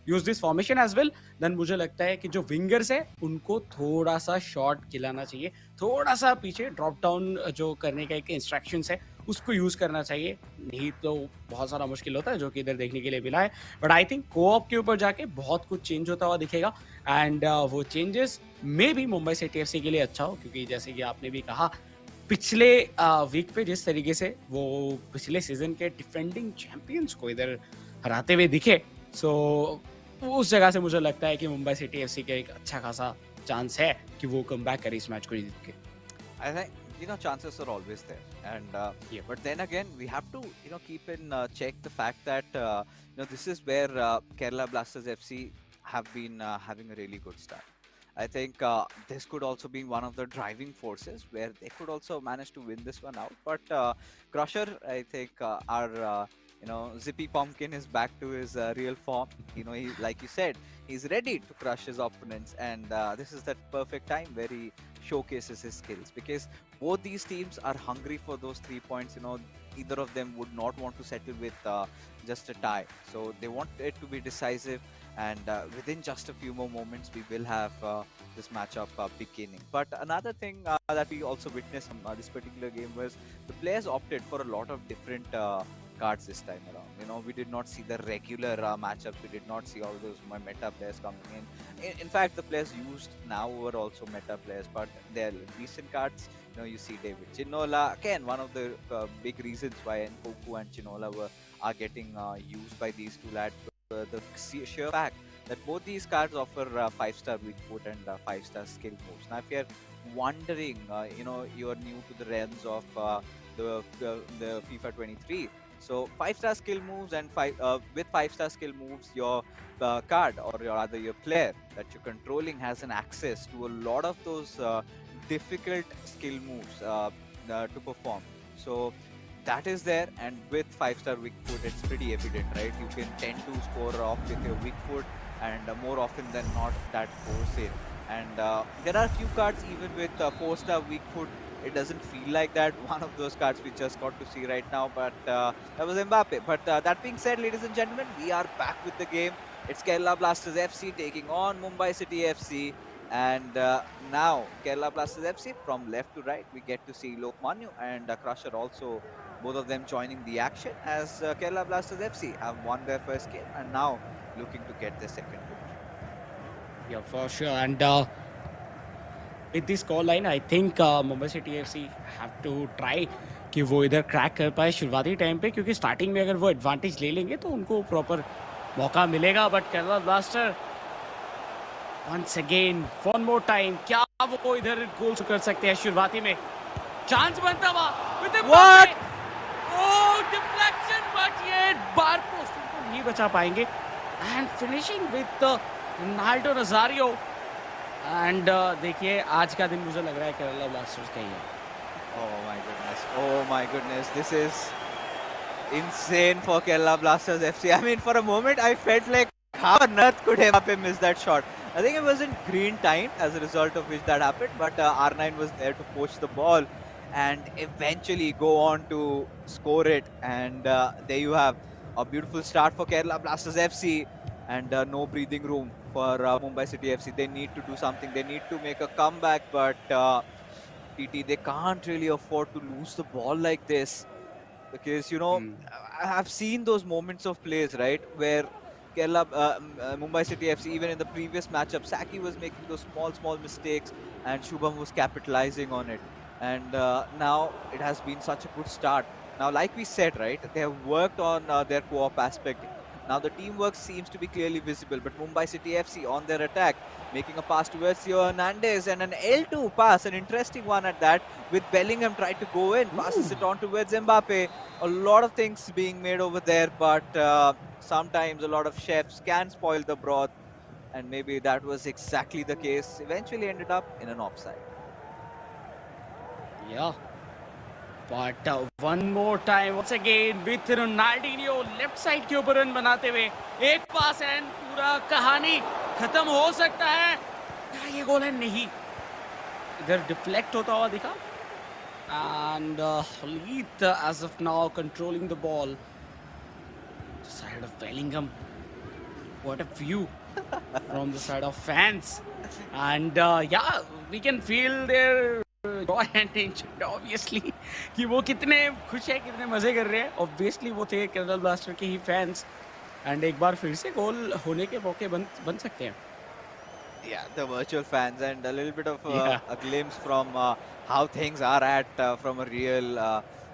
use this formation as well, then मुझे लगता है कि जो विंगर्स है उनको थोड़ा सा शॉट खिलाना चाहिए, थोड़ा सा पीछे ड्रॉप डाउन जो करने का एक इंस्ट्रक्शंस है उसको यूज करना चाहिए, नहीं तो बहुत सारा मुश्किल होता है, जो कि इधर देखने के लिए मिला है। बट आई थिंक कोऑप के ऊपर जाके बहुत कुछ चेंज होता हुआ दिखेगा। एंड वो चेंजेस मे भी मुंबई सिटी एफसी के लिए अच्छा हो, क्योंकि जैसे कि आपने भी कहा पिछले वीक पे जिस तरीके से वो पिछले सीजन के डिफेंडिंग चैंपियंस को इधर हराते हुए दिखे, सो उस जगह से मुझे लगता है कि मुंबई सिटी एफसी का एक अच्छा खासा चांस है कि वो कम बैक करे इस मैच को जीत के। I think chances are always there, and Yeah. but then again we have to keep in check the fact that this is where Kerala Blasters FC have been having a really good start. I think this could also be one of the driving forces where they could also manage to win this one out. But Crusher, I think our Zippy Pumpkin is back to his real form. He, like you said, he's ready to crush his opponents, and this is that perfect time where he showcases his skills, because both these teams are hungry for those 3 points. Either of them would not want to settle with just a tie, so they want it to be decisive, and within just a few more moments we will have this matchup beginning. But another thing that we also witnessed in this particular game was the players opted for a lot of different cards this time around. We did not see the regular matchups. We did not see all those meta players coming in. In fact, the players used now were also meta players, but they're decent cards. You see David Chinola again, one of the big reasons why Nkoku and Chinola are getting used by these two lads. The sheer fact that both these cards offer 5-star weak foot and 5-star skill moves. Now, if you're wondering, you're new to the realms of the FIFA 23. So 5-star skill moves and with 5-star skill moves, your card or your player that you're controlling has an access to a lot of those difficult skill moves to perform. So that is there, and with 5-star weak foot, it's pretty evident, right? You can tend to score off with your weak foot, and more often than not, that goes in. And there are a few cards even with 4-star weak foot. It doesn't feel like that. One of those cards we just got to see right now, but that was Mbappe. But that being said, ladies and gentlemen, we are back with the game. It's Kerala Blasters FC taking on Mumbai City FC. And now Kerala Blasters FC, from left to right, we get to see Lokmanyu and Crusher also, both of them joining the action, as Kerala Blasters FC have won their first game and now looking to get their second win. Yeah, for sure. And with this score line, I think Mumbai City FC have to try कि वो इधर crack कर पाए शुरुआती time पे, क्योंकि starting में अगर वो एडवांटेज ले लेंगे तो उनको प्रॉपर मौका मिलेगा। But Kerala blaster once again one more time, क्या वो इधर गोल कर सकते हैं? शुरुआती में चांस बनता हुआ with What? Oh deflection, but ये बार पोस्ट को नहीं बचा पाएंगे। And finishing with Ronaldo नजारियो। And देखिए आज का दिन मुझे लग रहा है केरला ब्लास्टर्स का ही है। Oh my goodness. Oh my goodness. This is insane for Kerala Blasters FC. I mean, for a moment, I felt like how on earth could Mbappe miss that shot? I think it was in green time as a result of which that happened, but R9 was there to poach the ball and eventually go on to score it. And there you have a beautiful start for Kerala Blasters FC, and no breathing room for Mumbai City FC. They need to do something. They need to make a comeback, but TT, they can't really afford to lose the ball like this because I have seen those moments of plays, right, where Mumbai City FC, even in the previous matchup, Saki was making those small mistakes and Shubham was capitalizing on it. And now it has been such a good start. Now, like we said, right, they have worked on their co-op aspect. Now the teamwork seems to be clearly visible, but Mumbai City FC on their attack, making a pass towards Theo Hernandez and an L2 pass, an interesting one at that, with Bellingham tried to go in, passes it on towards Mbappe. A lot of things being made over there, but sometimes a lot of chefs can spoil the broth, and maybe that was exactly the case. Eventually ended up in an offside. Yeah. But one more time, once again, with Ronaldinho left side के ऊपर run बनाते हुए एक पास and पूरा कहानी खत्म हो सकता है। क्या ये गोल है? नहीं, इधर डिफ्लेक्ट होता हुआ दिखा। And Khalid, as of now, controlling the ball. Side of Bellingham. What a view from the side of fans. And yeah, we can feel their joy and enjoy, obviously, कि वो कितने खुश है, कितने मजे कर रहे हैं। Obviously वो थे केरला ब्लास्टर के ही फैंस, एंड एक बार फिर से गोल होने के मौके बन सकते हैं। Yeah, the virtual fans and a little bit of Yeah. a glimpse from how things are at from a real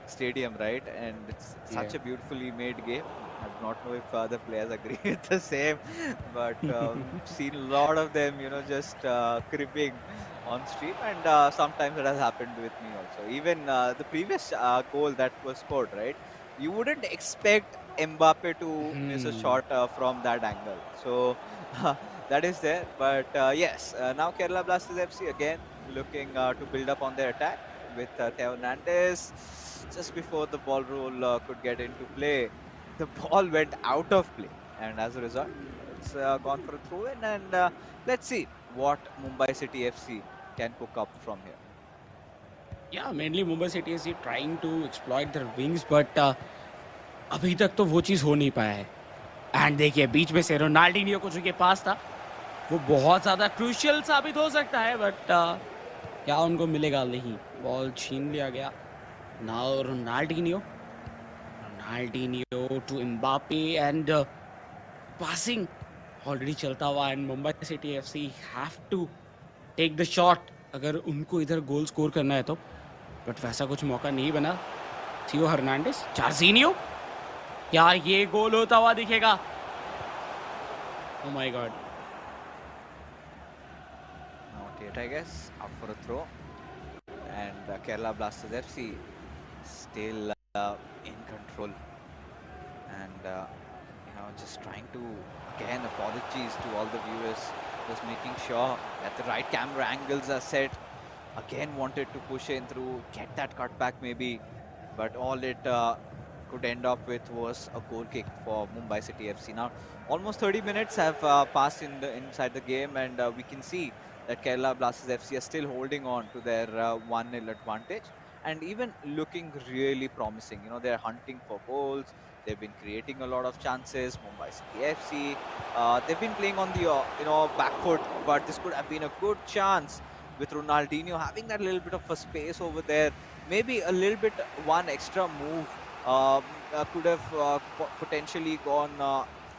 stadium, right? And it's Yeah. such a beautifully made game. I do not know if the players agree with the same, but seen a lot of them, just cribbing on stream, and sometimes it has happened with me also. Even the previous goal that was scored, right? You wouldn't expect Mbappe to miss a shot from that angle. So that is there. But yes, now Kerala Blasters FC again looking to build up on their attack with Theo Hernandez. Just before the ball roll could get into play, the ball went out of play, and as a result, it's gone for a throw in. And let's see what Mumbai City FC can cook up from here. Yeah, mainly Mumbai City is trying to exploit their wings, but अभी तक तो वो चीज़ हो नहीं पाया है। And देखिए बीच में से रोनाल्डिनियो को जो के पास था, वो बहुत ज़्यादा क्रूशियल साबित हो सकता है, बट क्या उनको मिलेगा? नहीं, बॉल छीन लिया गया। Now Ronaldinho to Mbappe and passing already चलता हुआ, and Mumbai city FC have to take the shot अगर उनको इधर गोल स्कोर करना है तो, बट वैसा कुछ मौका नहीं बना। थियो हर्नांडिस, जार्जिनियो, क्या ये गोल होता हुआ दिखेगा? Oh my God. Not yet, I guess. Up for a throw. And Kerala Blasters FC still in control. And, just trying to, again, apologies to all the viewers. Just making sure that the right camera angles are set. Again, wanted to push in through, get that cutback maybe. But all it could end up with was a goal kick for Mumbai City FC. Now, almost 30 minutes have passed inside the game, and we can see that Kerala Blasters FC are still holding on to their 1-0 advantage and even looking really promising. They're hunting for goals. They've been creating a lot of chances. Mumbai City FC, they've been playing on the back foot, but this could have been a good chance with Ronaldinho having that little bit of a space over there. Maybe a little bit one extra move could have potentially gone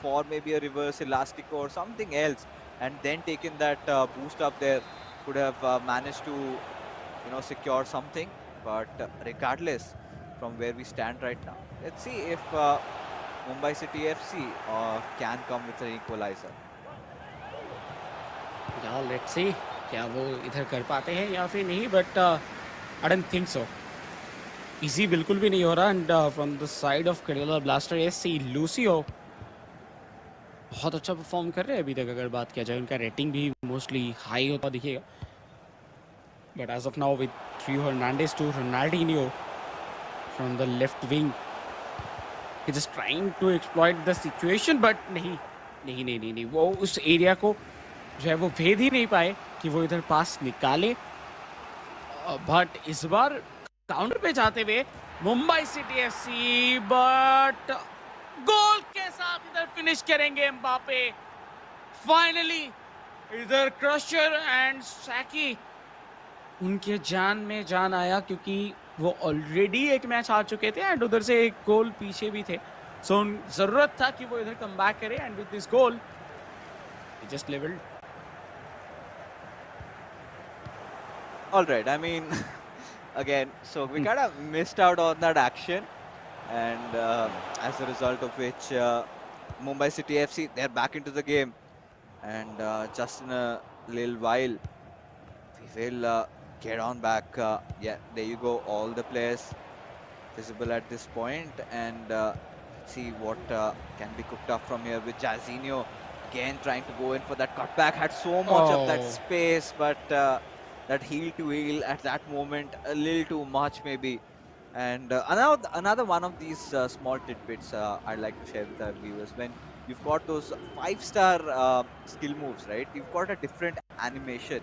for maybe a reverse elastico or something else, and then taken that boost up there, could have managed to secure something. But regardless, from where we stand right now, let's see if Mumbai City FC can come with an equalizer. Yeah, let's see क्या वो इधर कर पाते हैं या फिर नहीं, but I don't think so. Easy बिल्कुल भी नहीं हो रहा। And from the side of Kerala blaster SC, Lucio बहुत अच्छा परफॉर्म कर रहे हैं अभी तक। अगर बात किया जाए, उनका रेटिंग भी मोस्टली हाई होता दिखेगा, but as of now with Theo Hernandez to Ronaldinho from the left wing, he just trying to exploit the situation, but नहीं नहीं नहीं नहीं नहीं, वो उस एरिया को जो है वो भेद ही नहीं पाए कि वो इधर पास निकाले। बट इस बार काउंटर पे जाते हुए मुंबई सिटी एफसी, बट गोल के साथ इधर फिनिश करेंगे एम्बापे। फाइनली इधर क्रशर एंड सैकी, उनके जान में जान आया, क्योंकि वो ऑलरेडी एक मैच हार चुके थे एंड उधर से एक गोल पीछे भी थे। सो जरूरत था कि वो इधर कम बैक करे and with this goal just levelled. All right. I mean, again, so we kind of missed out on that action, and as a result of which, Mumbai City FC, they're back into the game, and just in a little while, we will get on back. Yeah, there you go. All the players visible at this point, and see what can be cooked up from here with Jairzinho again trying to go in for that cutback. Had so much of that space, but that heel to heel at that moment a little too much maybe. And another one of these small tidbits I'd like to share with our viewers. When you've got those 5-star skill moves, right? You've got a different animation.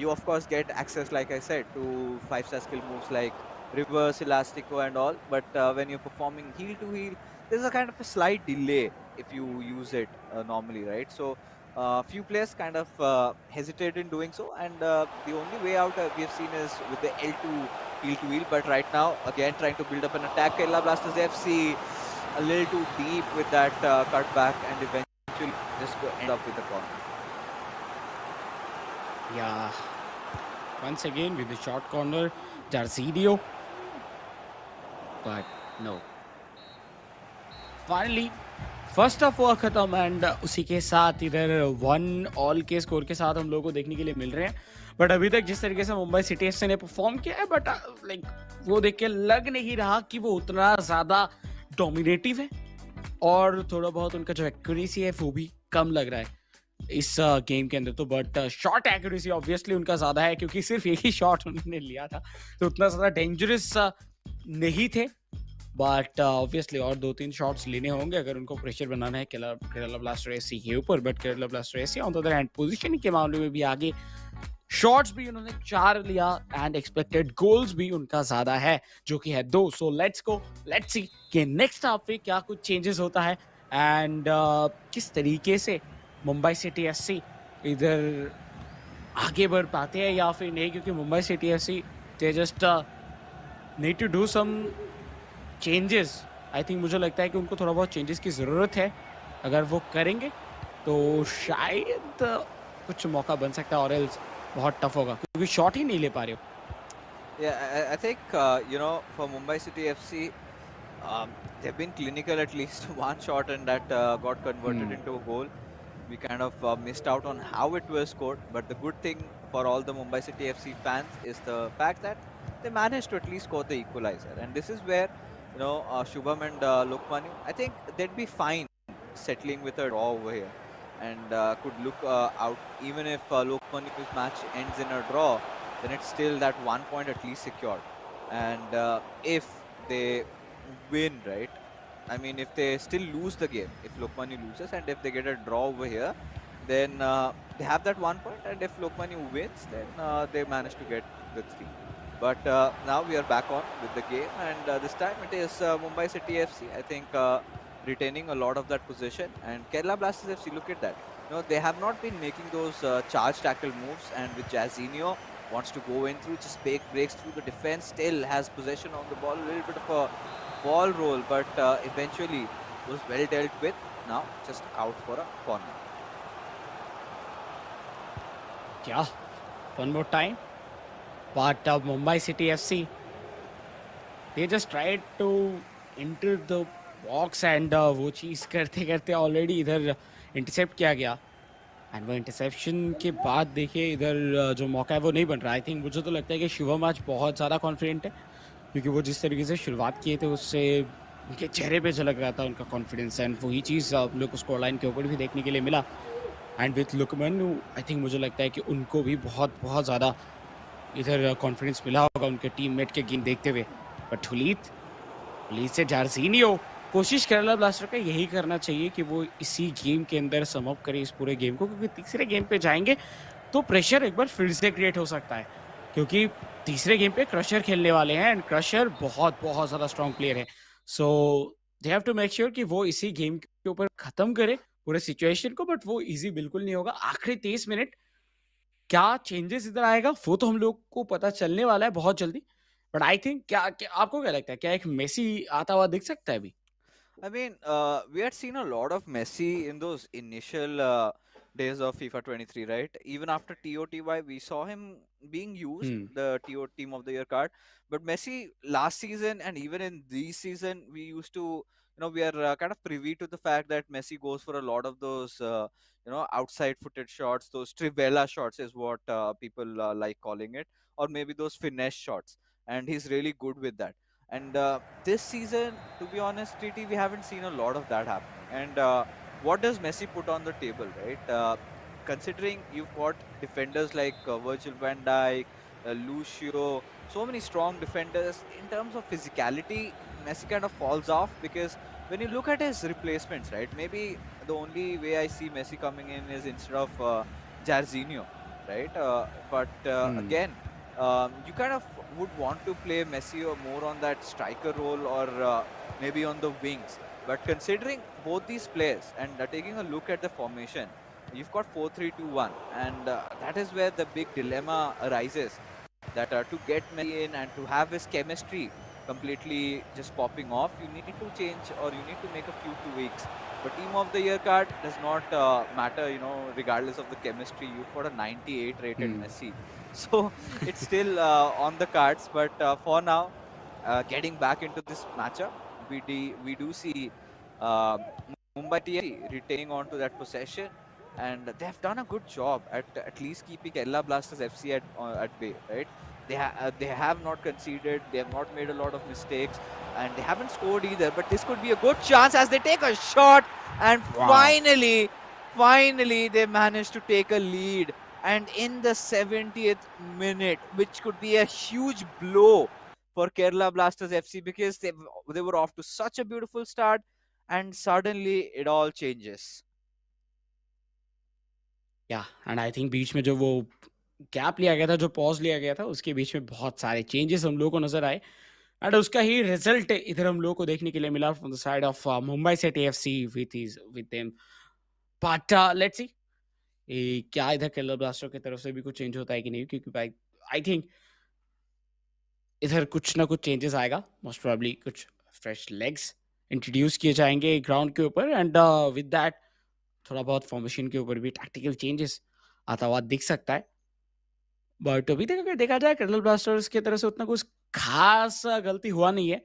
You of course get access, like I said, to 5-star skill moves like reverse, elastico and all. But when you're performing heel to heel, there's a kind of a slight delay if you use it normally, right? So few players kind of hesitate in doing so, and the only way out we have seen is with the L2 heel to heel. But right now, again trying to build up an attack, Kerala Blasters FC a little too deep with that cutback, and eventually just go end up with a corner. Yeah, once again with the short corner, Jairzinho, but no. Finally, first half हुआ खत्म and उसी के साथ इधर 1-1 के score के साथ हम लोगों को देखने के लिए मिल रहे हैं। बट अभी तक जिस तरीके से मुंबई सिटी एफसी ने परफॉर्म किया है, बट लाइक वो देख के लग नहीं रहा कि वो उतना ज्यादा डोमिनेटिव है, और थोड़ा बहुत उनका जो एक्यूरेसी है वो भी कम लग रहा है इस गेम के अंदर। तो बट शॉट एक्यूरेसी ऑब्वियसली उनका ज्यादा है, क्योंकि सिर्फ एक ही शॉट उन्होंने लिया था, तो उतना ज्यादा डेंजरस नहीं थे। बट ऑब्वियसली और 2-3 शॉट्स लेने होंगे अगर उनको प्रेशर बनाना है केरला ब्लास्टर एसी के ऊपर। But Kerala blaster AC on the other hand positioning के मामले में भी आगे, शॉट्स भी उन्होंने 4 लिया एंड एक्सपेक्टेड गोल्स भी उनका ज्यादा है जो कि है 2। सो लेट्स सी कि नेक्स्ट हाफ पे क्या कुछ चेंजेस होता है एंड किस तरीके से मुंबई सिटी एफसी इधर आगे बढ़ पाते हैं या फिर नहीं, क्योंकि Mumbai city FC they just need to do some changes. I think मुझे लगता है कि उनको थोड़ा बहुत चेंजेस की ज़रूरत है। अगर वो करेंगे तो शायद कुछ मौका बन सकता है, और एल्स बहुत टफ होगा क्योंकि शॉट ही नहीं ले पा रहे हो। Yeah, I think for Mumbai City FC, they've been clinical at least one shot, and that got converted into a goal. We kind of missed out on how it was scored, but the good thing for all the Mumbai City FC fans is the fact that they managed to at least score the equalizer. And this is where, Shubham and Lokmanu, I think they'd be fine settling with a draw over here, and could look out. Even if Lokmanu's match ends in a draw, then it's still that 1 point at least secured. And if they win, right? I mean, if they still lose the game, if Lokmanu loses and if they get a draw over here, then they have that 1 point. And if Lokmanu wins, then they manage to get the 3. But now we are back on with the game, and this time it is Mumbai City FC, I think, retaining a lot of that possession. And Kerala Blasters FC, look at that. They have not been making those charge tackle moves, and with Jairzinho wants to go in through, just breaks through the defense, still has possession on the ball, a little bit of a ball roll, but eventually was well dealt with. Now just out for a corner. Yeah, one more time. But Mumbai City FC, they just tried to enter the box and वो चीज़ करते करते already इधर intercept किया गया, and वो interception के बाद देखिए इधर जो मौका है वो नहीं बन रहा। आई थिंक मुझे तो लगता है कि शुभम आज बहुत ज़्यादा कॉन्फिडेंट है, क्योंकि वो जिस तरीके से शुरुआत किए थे उससे उनके चेहरे पे झलक रहा था उनका कॉन्फिडेंस, एंड वही चीज़ हम लोग को स्कोर लाइन के ऊपर भी देखने के लिए मिला। एंड विथ लुकमन, आई थिंक मुझे लगता है कि उनको भी बहुत बहुत ज़्यादा इधर कॉन्फिडेंस मिला होगा उनके टीममेट के गेम देखते हुए। बट हुलीत से जार्जिनियो, कोशिश केरला ब्लास्टर का यही करना चाहिए कि वो इसी गेम के अंदर सम अप करे इस पूरे गेम को, क्योंकि तीसरे गेम पे जाएँगे तो प्रेशर एक बार फिर से क्रिएट हो सकता है। क्योंकि तीसरे गेम पे क्रशर खेलने वाले हैं एंड क्रशर बहुत ज़्यादा स्ट्रॉन्ग प्लेयर है। So they have to make sure कि वो इसी गेम के ऊपर खत्म करे पूरे सिचुएशन को, बट वो ईज़ी बिल्कुल नहीं होगा। आखिरी 30 मिनट क्या चेंजेस इधर आएगा वो तो हम लोग को पता चलने वाला है बहुत जल्दी। बट आई थिंक क्या आपको क्या लगता है, क्या एक मेसी आता हुआ दिख सकता है अभी? I mean, we had seen a lot of Messi in those initial days of FIFA 23, right? Even after TOTY, we saw him being used, hmm, the TO Team of the Year card. But Messi last season and even in this season, we used to, we are kind of privy to the fact that Messi goes for a lot of those, outside footed shots, those trivela shots is what people like calling it, or maybe those finesse shots. And he's really good with that. And this season, to be honest, TT, we haven't seen a lot of that happening. And what does Messi put on the table, right? Considering you've got defenders like Virgil van Dijk, Lucio, so many strong defenders, in terms of physicality, Messi kind of falls off because when you look at his replacements, right? Maybe the only way I see Messi coming in is instead of Jarzinho, right? But hmm, again, you kind of would want to play Messi or more on that striker role or maybe on the wings. But considering both these players and taking a look at the formation, you've got 4-3-2-1, and that is where the big dilemma arises. That to get Messi in and to have his chemistry completely just popping off, you need to change or you need to make a few tweaks. But Team of the Year card does not matter, regardless of the chemistry. You've got a 98 rated hmm. Messi. So it's still on the cards. But for now, getting back into this matchup, we do see uh, Mumbai TFC retaining on to that possession, and they have done a good job at least keeping Kerala Blasters FC at bay, right? They have not conceded, they have not made a lot of mistakes, and they haven't scored either. But this could be a good chance as they take a shot, and Wow! finally they managed to take a lead. And in the 70th minute, which could be a huge blow for Kerala Blasters FC because they were off to such a beautiful start, and suddenly it all changes. या and I think बीच में जो वो gap लिया गया था, जो pause लिया गया था, उसके बीच में बहुत सारे चेंजेस हम लोगों को नज़र आए एंड उसका ही रिज़ल्ट इधर हम लोगों को देखने के लिए मिला from the side of Mumbai city FC with them. But let's see क्या इधर केरला ब्लास्टर की तरफ से भी कुछ चेंज होता है कि नहीं, क्योंकि भाई आई थिंक इधर कुछ ना कुछ चेंजेस आएगा, मोस्ट प्रोबेबली कुछ फ्रेश लेग्स इंट्रोड्यूस किए जाएंगे ग्राउंड के ऊपर एंड विद दैट थोड़ा बहुत फॉर्मेशन के ऊपर भी टैक्टिकल चेंजेस आता हुआ दिख सकता है। बट अभी तक अगर देखा जाए केरला ब्लास्टर्स की तरफ से उतना कुछ खास गलती हुआ नहीं है।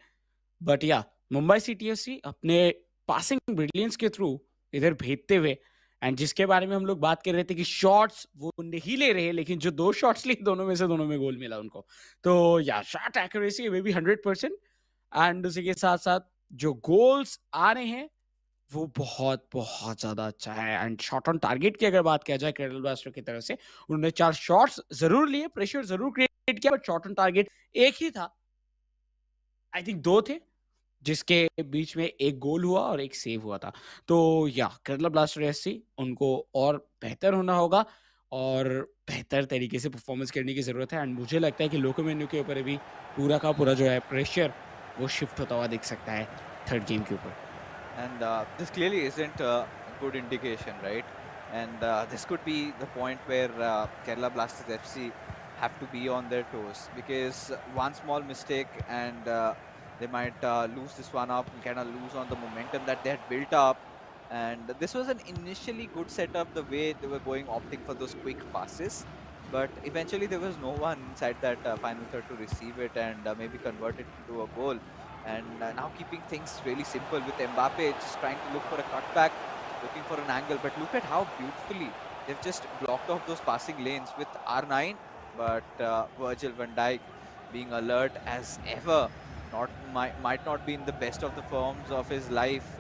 बट या मुंबई सिटी एफसी अपने पासिंग ब्रिलियंस के थ्रू इधर भेजते हुए एंड जिसके बारे में हम लोग बात कर रहे थे कि शॉट्स वो नहीं ले रहे, लेकिन जो 2 शॉट्स लिए दोनों में गोल मिला उनको। तो या shot accuracy may be 100% and उसी के साथ-साथ जो गोल्स आ रहे हैं वो बहुत ज़्यादा अच्छा है एंड शॉट ऑन टारगेट की अगर बात किया जाए केरल ब्लास्टर की तरफ से, उन्होंने 4 शॉट्स ज़रूर लिए, प्रेशर ज़रूर क्रिएट किया, बट शॉट ऑन टारगेट एक ही था। आई थिंक 2 थे, जिसके बीच में 1 गोल हुआ और 1 सेव हुआ था। तो या केरला ब्लास्टर एससी उनको और बेहतर होना होगा और बेहतर तरीके से परफॉर्मेंस करने की ज़रूरत है एंड मुझे लगता है कि लोको मेन्यू के ऊपर अभी पूरा का पूरा जो है प्रेशर वो शिफ्ट होता हुआ दिख सकता है थर्ड गेम के ऊपर। And this clearly isn't a good indication, right? And this could be the point where Kerala Blasters FC have to be on their toes because one small mistake and they might lose this one up and kind of lose on the momentum that they had built up. And this was an initially good setup, the way they were going, opting for those quick passes. But eventually, there was no one inside that final third to receive it and maybe convert it into a goal. And now keeping things really simple with Mbappe just trying to look for a cutback, looking for an angle. But look at how beautifully they've just blocked off those passing lanes with R9. But Virgil van Dijk being alert as ever, might not be in the best of the forms of his life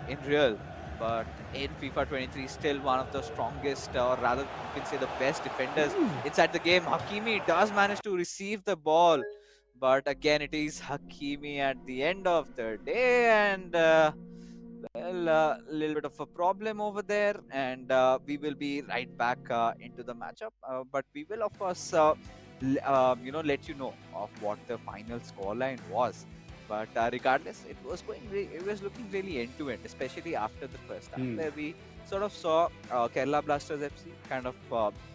in real. But in FIFA 23, still one of the strongest, or rather, you can say the best defenders inside the game. Hakimi does manage to receive the ball, But again, it is Hakimi at the end of the day, and well, a little bit of a problem over there, and we will be right back into the matchup. But we will, of course, let you know of what the final scoreline was. But regardless, it was looking really end to end, especially after the first half, Hmm. where we sort of saw Kerala Blasters FC kind of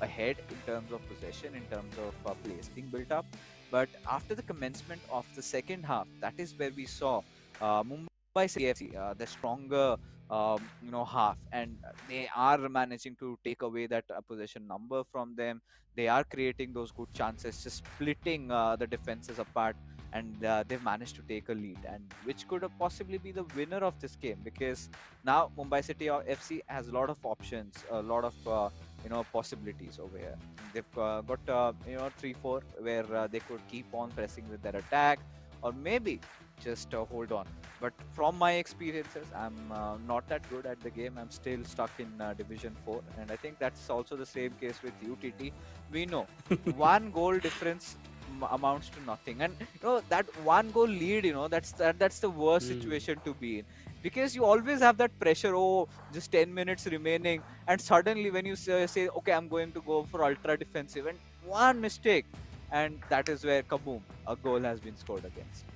ahead in terms of possession, in terms of plays being built up. But after the commencement of the second half, that is where we saw Mumbai KBFC, the stronger half, and they are managing to take away that possession number from them. They are creating those good chances, just splitting the defenses apart, and they've managed to take a lead, and which could possibly be the winner of this game, because now Mumbai City FC has a lot of options, a lot of possibilities over here. They've got 3-4 where they could keep on pressing with their attack, or maybe just hold on. But from my experiences, I'm not that good at the game. I'm still stuck in Division 4, and I think that's also the same case with UTT. We know one goal difference amounts to nothing, and that one goal lead, that's the worst Hmm. situation to be in, because you always have that pressure. Oh, just 10 minutes remaining, and suddenly when you say okay, I'm going to go for ultra defensive, and one mistake, and that is where kaboom, a goal has been scored against.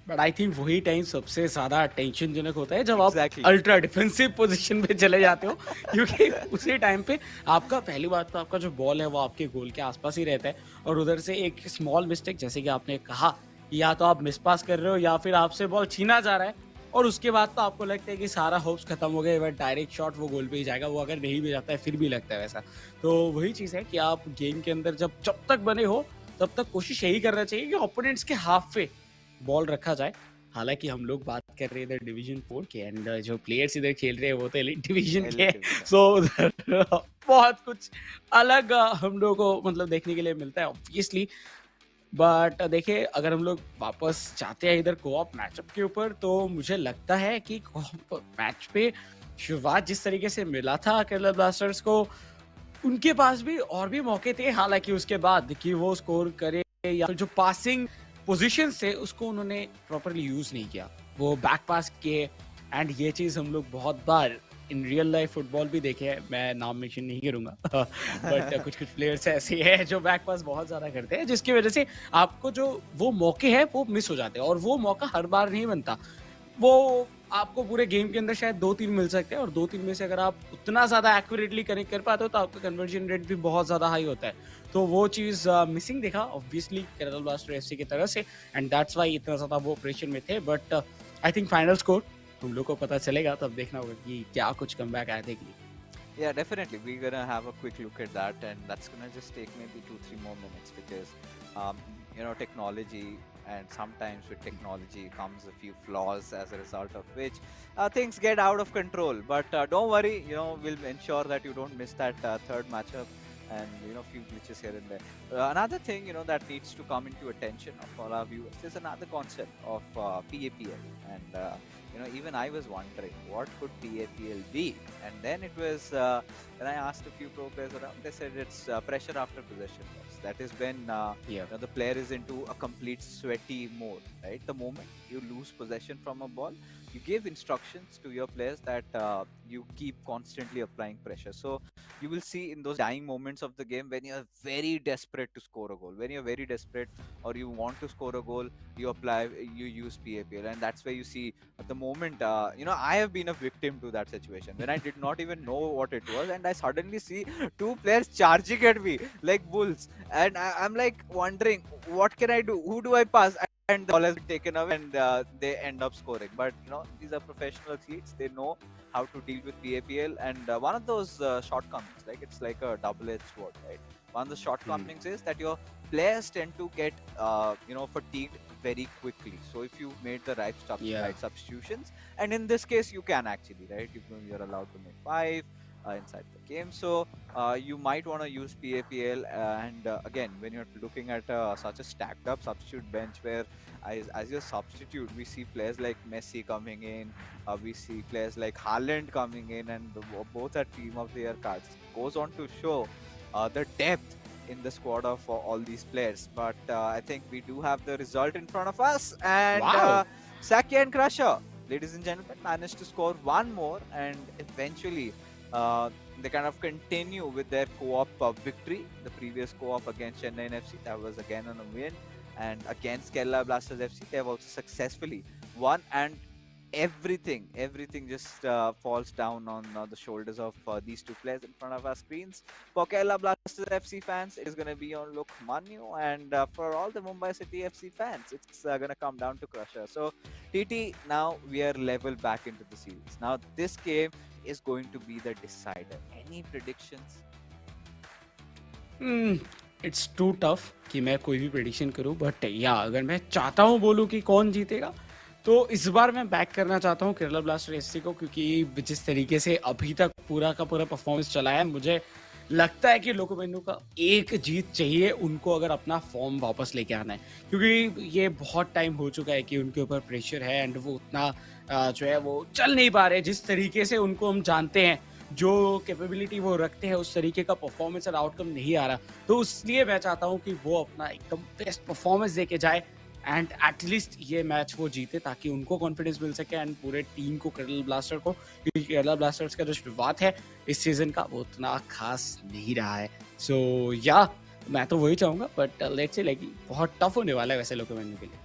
But I think वही time सबसे ज़्यादा टेंशनजनक होता है जब आप Exactly. Ultra defensive position पे चले जाते हो क्योंकि उसी टाइम पे आपका पहली बात तो आपका जो बॉल है वो आपके गोल के आसपास ही रहता है और उधर से एक स्मॉल मिस्टेक जैसे कि आपने कहा कि या तो आप मिस पास कर रहे हो या फिर आपसे बॉल छीना जा रहा है और उसके बाद तो आपको लगता है कि सारा होप्स खत्म हो गए बट डायरेक्ट शॉट वो गोल पे ही जाएगा वो अगर नहीं भी जाता है फिर भी लगता है वैसा तो वही चीज़ है कि आप गेम के अंदर जब जब तक बने हो तब तक कोशिश यही करना चाहिए कि ओपोनेंट्स के हाफ पे बॉल रखा जाए हालांकि हम लोग बात कर रहे हैं इधर डिवीजन 4 के एंड जो प्लेयर्स इधर खेल रहे हैं वो तो एलीट डिवीजन के Elite हैं division. सो उधर बहुत कुछ अलग हम लोगों को मतलब देखने के लिए मिलता है ऑब्वियसली बट देखिए अगर हम लोग वापस जाते हैं इधर कोऑप मैचअप के ऊपर तो मुझे लगता है कि कोऑप मैच पे शुरुआत जिस तरीके से मिला था केरला ब्लास्टर्स को उनके पास भी और भी मौके थे हालांकि उसके बाद कि वो स्कोर करे या फिर जो पासिंग पोजीशन थे उसको उन्होंने प्रॉपरली यूज नहीं किया वो बैक पास किए एंड ये चीज हम लोग बहुत बार इन रियल लाइफ फुटबॉल भी देखे हैं मैं नाम मेंशन नहीं करूंगा बट कुछ कुछ प्लेयर्स ऐसे हैं जो बैक पास बहुत ज्यादा करते हैं जिसकी वजह से आपको जो वो मौके हैं वो मिस हो जाते हैं और वो मौका हर बार नहीं बनता वो आपको पूरे गेम के अंदर शायद 2-3 मिल सकते हैं और 2-3 में से अगर आप उतना ज़्यादा एक्यूरेटली कनेक्ट कर पाते हो तो आपका कन्वर्जन रेट भी बहुत ज़्यादा हाई होता है तो वो चीज़ मिसिंग देखा ऑब्वियसली केरला ब्लास्टर एफसी की तरह से एंड दैट्स वाई इतना ज़्यादा वो प्रेशर में थे but I think final score हम लोग को पता चलेगा तब देखना होगा कि क्या कुछ कम बैक आया थे कि Yeah, definitely. We're gonna have a quick look at that, and that's gonna just take maybe 2-3 more minutes, because technology, and sometimes with technology comes a few flaws, as a result of which things get out of control. But don't worry, we'll ensure that you don't miss that third matchup, and few glitches here and there. Another thing that needs to come into attention of all our viewers is another concept of PAPL, and even I was wondering what could PAPL be, and then it was when I asked a few pro players around, they said it's pressure after possession loss. That is when yeah the player is into a complete sweaty mode, right? The moment you lose possession from a ball, you give instructions to your players that you keep constantly applying pressure. So you will see in those dying moments of the game, when you're very desperate to score a goal, when you're very desperate or you want to score a goal, you use PAPL, and that's where you see at the moment, I have been a victim to that situation when I did not even know what it was, and I suddenly see two players charging at me like bulls, and I'm like wondering, what can I do? Who do I pass? And the ball has been taken away, and they end up scoring. But these are professional athletes; they know how to deal with PAPL. And one of those shortcomings, like it's like a double-edged sword, right? One of the hmm. shortcomings is that your players tend to get fatigued very quickly. So if you made the yeah right substitutions, and in this case you can actually, right, you're allowed to make five inside the game. So you might want to use PAPL, and again, when you're looking at such a stacked up substitute bench, where as your substitute we see players like Messi coming in, we see players like Haaland coming in, and both are team of the year cards. Goes on to show the depth in the squad of all these players. But I think we do have the result in front of us, and Wow. Saki and Crusher, ladies and gentlemen, managed to score one more, and eventually they kind of continue with their co-op victory. The previous co-op against Chennai FC, that was again on a win, and against Kerala Blasters FC, they have also successfully won. And everything just falls down on the shoulders of these two players in front of our screens. For Kerala Blasters FC fans, it is going to be on Lokmanu, and for all the Mumbai City FC fans, it's going to come down to Crusher. So, TT, now we are level back into the series. Now, this game is going to be the decider. Any predictions? It's too tough कि मैं कोई भी prediction करूं, but या अगर मैं चाहता हूं बोलूं कि कौन जीतेगा, तो इस बार मैं बैक करना चाहता हूं केरला ब्लास्टर एससी को, क्योंकि जिस तरीके से अभी तक पूरा का पूरा परफॉर्मेंस चला है, मुझे लगता है कि लोकोमेनु का एक जीत चाहिए उनको अगर अपना फॉर्म वापस लेके आना है, क्योंकि ये बहुत टाइम हो चुका है कि उनके ऊपर प्रेशर है एंड वो उतना जो है वो चल नहीं पा रहे जिस तरीके से उनको हम जानते हैं, जो कैपेबिलिटी वो रखते हैं उस तरीके का परफॉर्मेंस और आउटकम नहीं आ रहा। तो इसलिए मैं चाहता हूँ कि वो अपना एकदम बेस्ट परफॉर्मेंस देके जाए एंड एटलीस्ट ये मैच वो जीते, ताकि उनको कॉन्फिडेंस मिल सके एंड पूरे टीम को, केरला ब्लास्टर को, क्योंकि केरला ब्लास्टर्स का जो शुरुआत है इस सीजन का वो उतना खास नहीं रहा है। सो या मैं तो वही चाहूंगा, बट लेट्स से लाइक बहुत टफ होने वाला है वैसे लोकोमेनु के लिए।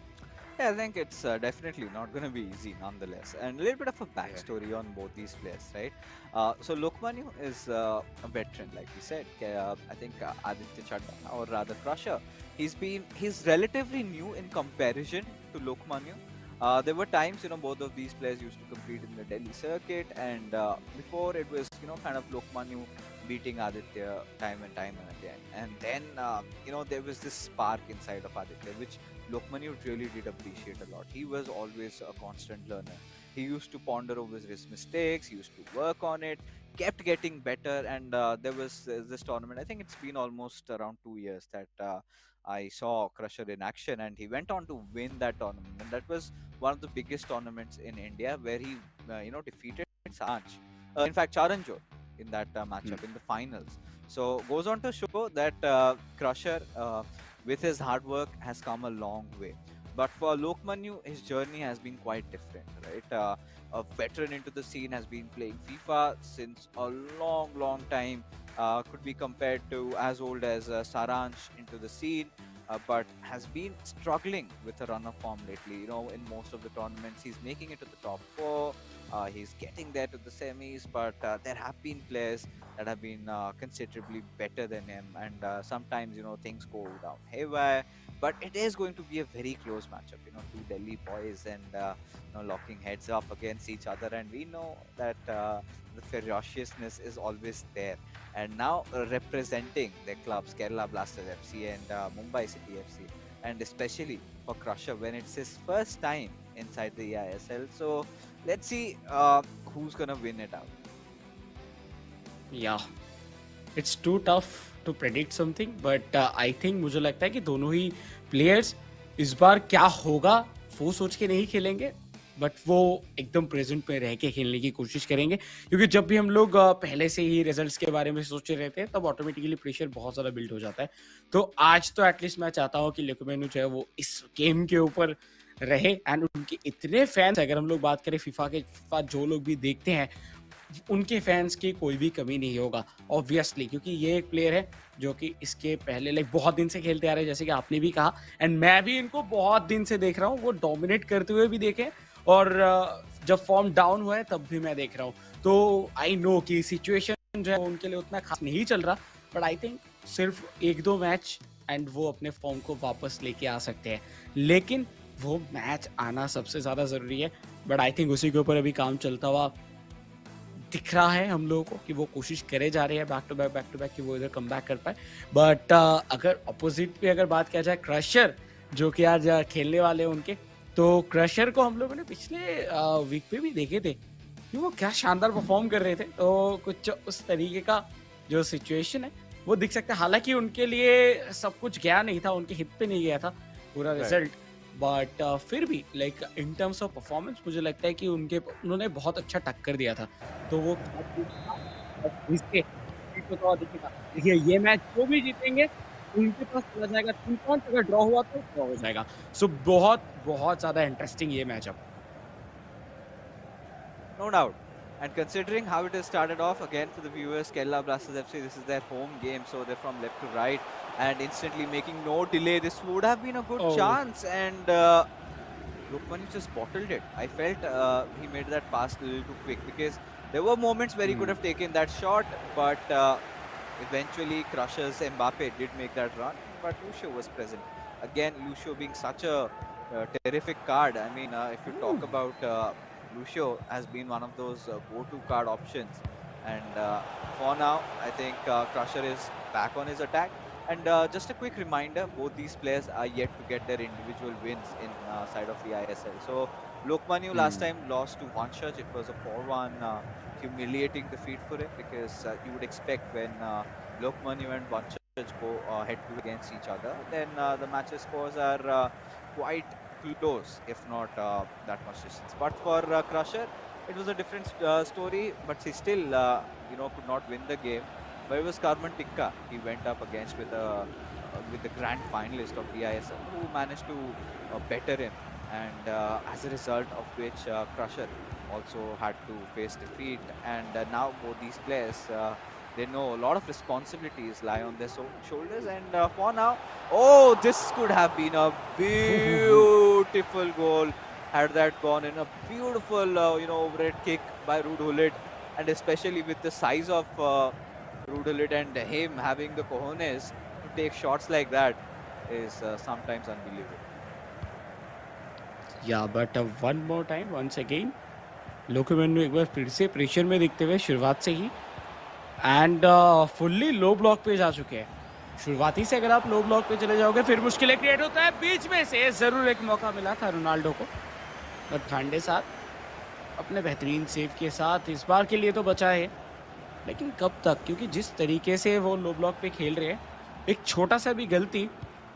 Yeah, I think it's definitely not going to be easy nonetheless. And a little bit of a backstory on both these players, right? So Lokmanu is a veteran, like we said. I think Aditya Chadda, or rather Crusher, he's relatively new in comparison to Lokmanu. There were times, both of these players used to compete in the Delhi circuit, and before it was, kind of Lokmanu beating Aditya time and time and again. And then, there was this spark inside of Aditya, which Lokmanu really did appreciate a lot. He was always a constant learner. He used to ponder over his mistakes, he used to work on it, kept getting better. And there was this tournament, I think it's been almost around 2 years that I saw Crusher in action, and he went on to win that tournament. And that was one of the biggest tournaments in India, where he, defeated Sanj. In fact, Charanjot in that matchup in the finals. So goes on to show that Crusher, with his hard work, has come a long way. But for Lokmanu, his journey has been quite different, right? A veteran into the scene, has been playing FIFA since a long time. Could be compared to as old as Saransh into the scene, but has been struggling with a run of form lately. In most of the tournaments, he's making it to the top four. He's getting there to the semis, but there have been players that have been considerably better than him, and sometimes things go down haywire. But it is going to be a very close matchup. Two Delhi boys, and locking heads up against each other, and we know that the ferociousness is always there. And now representing their clubs, Kerala Blasters FC and Mumbai City FC, and especially for Crusher when it's his first time inside the eISL. So let's see who's gonna win it out. या it's too tough to predict something, but I think मुझे लगता है कि दोनों ही players इस बार क्या होगा वो सोच के नहीं खेलेंगे, बट वो एकदम प्रेजेंट में रह के खेलने की कोशिश करेंगे, क्योंकि जब भी हम लोग पहले से ही रिजल्ट्स के बारे में सोचे रहते हैं तब ऑटोमेटिकली प्रेशर बहुत ज़्यादा बिल्ड हो जाता है। तो आज तो एटलीस्ट मैं चाहता हूँ कि लोकोमेनु जो है वो इस गेम के ऊपर रहे एंड उनके इतने फैंस, अगर हम लोग बात करें फीफा जो लोग भी देखते हैं उनके फैंस की कोई भी कमी नहीं होगा ऑब्वियसली, क्योंकि ये एक प्लेयर है जो कि इसके पहले लाइक बहुत दिन से खेलते आ रहे हैं, जैसे कि आपने भी कहा, एंड मैं भी इनको बहुत दिन से देख रहा हूँ, वो डोमिनेट करते हुए भी देखे और जब फॉर्म डाउन हुआ है तब भी मैं देख रहा हूँ। तो आई नो कि सिचुएशन जो है उनके लिए उतना खास नहीं चल रहा, बट आई थिंक सिर्फ 1-2 मैच एंड वो अपने फॉर्म को वापस लेके आ सकते हैं, लेकिन वो मैच आना सबसे ज़्यादा ज़रूरी है। बट आई थिंक उसी के ऊपर अभी काम चलता हुआ दिख रहा है हम लोगों को कि वो कोशिश करे जा रहे हैं बैक टू बैक कि वो इधर कम बैक कर पाए। बट अगर अपोजिट पे अगर बात किया जाए क्रशर जो कि आज खेलने वाले हैं उनके, तो क्रशर को हम लोगों ने पिछले वीक पे भी देखे थे कि वो क्या शानदार परफॉर्म कर रहे थे, तो कुछ उस तरीके का जो सिचुएशन है वो दिख सकता है। हालांकि उनके लिए सब कुछ गया नहीं था, उनके हित पे नहीं गया था पूरा रिजल्ट, बट फिर भी like in terms of performance मुझे लगता है कि उन्होंने बहुत अच्छा टक्कर दिया था। तो वो देखिए ये मैच वो भी जीतेंगे उनके पास चला जाएगा 3 पॉइंट, अगर ड्रॉ हुआ तो ड्रॉ हो जाएगा। सो बहुत ज़्यादा इंटरेस्टिंग ये matchup. No doubt. And considering how it has started off, again for the viewers, Kerala Blasters FC, this is their home game, so they're from left to right and instantly making no delay. This would have been a good oh! chance, and Lokman just bottled it. I felt he made that pass a little too quick because there were moments where he could hmm, have taken that shot, but eventually Crushers Mbappe did make that run, but Lucio was present. Again, Lucio being such a terrific card. I mean, if you talk about Lucio has been one of those go-to card options. And for now, I think Crusher is back on his attack. And just a quick reminder, both these players are yet to get their individual wins in side of the eISL. So Lokmanu last hmm, time lost to Vanshaj. It was a 4-1 humiliating defeat for him because you would expect when Lokmanu and Vanshaj go head-to-head against each other, then the matches scores are quite close, if not that much distance. But for Crusher, it was a different story, but he still, could not win the game. But it was Karman Tikka he went up against with the grand finalist of the ISL, who managed to better him, and as a result of which Crusher also had to face defeat. And now both these players, they know a lot of responsibilities lie on their shoulders. And for now, oh, this could have been a beautiful goal had that gone in. A beautiful, overhead kick by Ruud Gullit, and especially with the size of Ruud Gullit and him having the cojones to take shots like that is sometimes unbelievable. Yeah but one more time once again Lookman एक बार फिर से pressure में दिखते हुए शुरुआत से ही and fully low block पे जा चुके हैं। शुरुआती से अगर आप लो ब्लॉक पे चले जाओगे फिर मुश्किलें क्रिएट होता है। बीच में से ज़रूर एक मौका मिला था रोनाल्डो को, बट खांडे साथ अपने बेहतरीन सेव के साथ इस बार के लिए तो बचा है, लेकिन कब तक? क्योंकि जिस तरीके से वो लो ब्लॉक पे खेल रहे हैं, एक छोटा सा भी गलती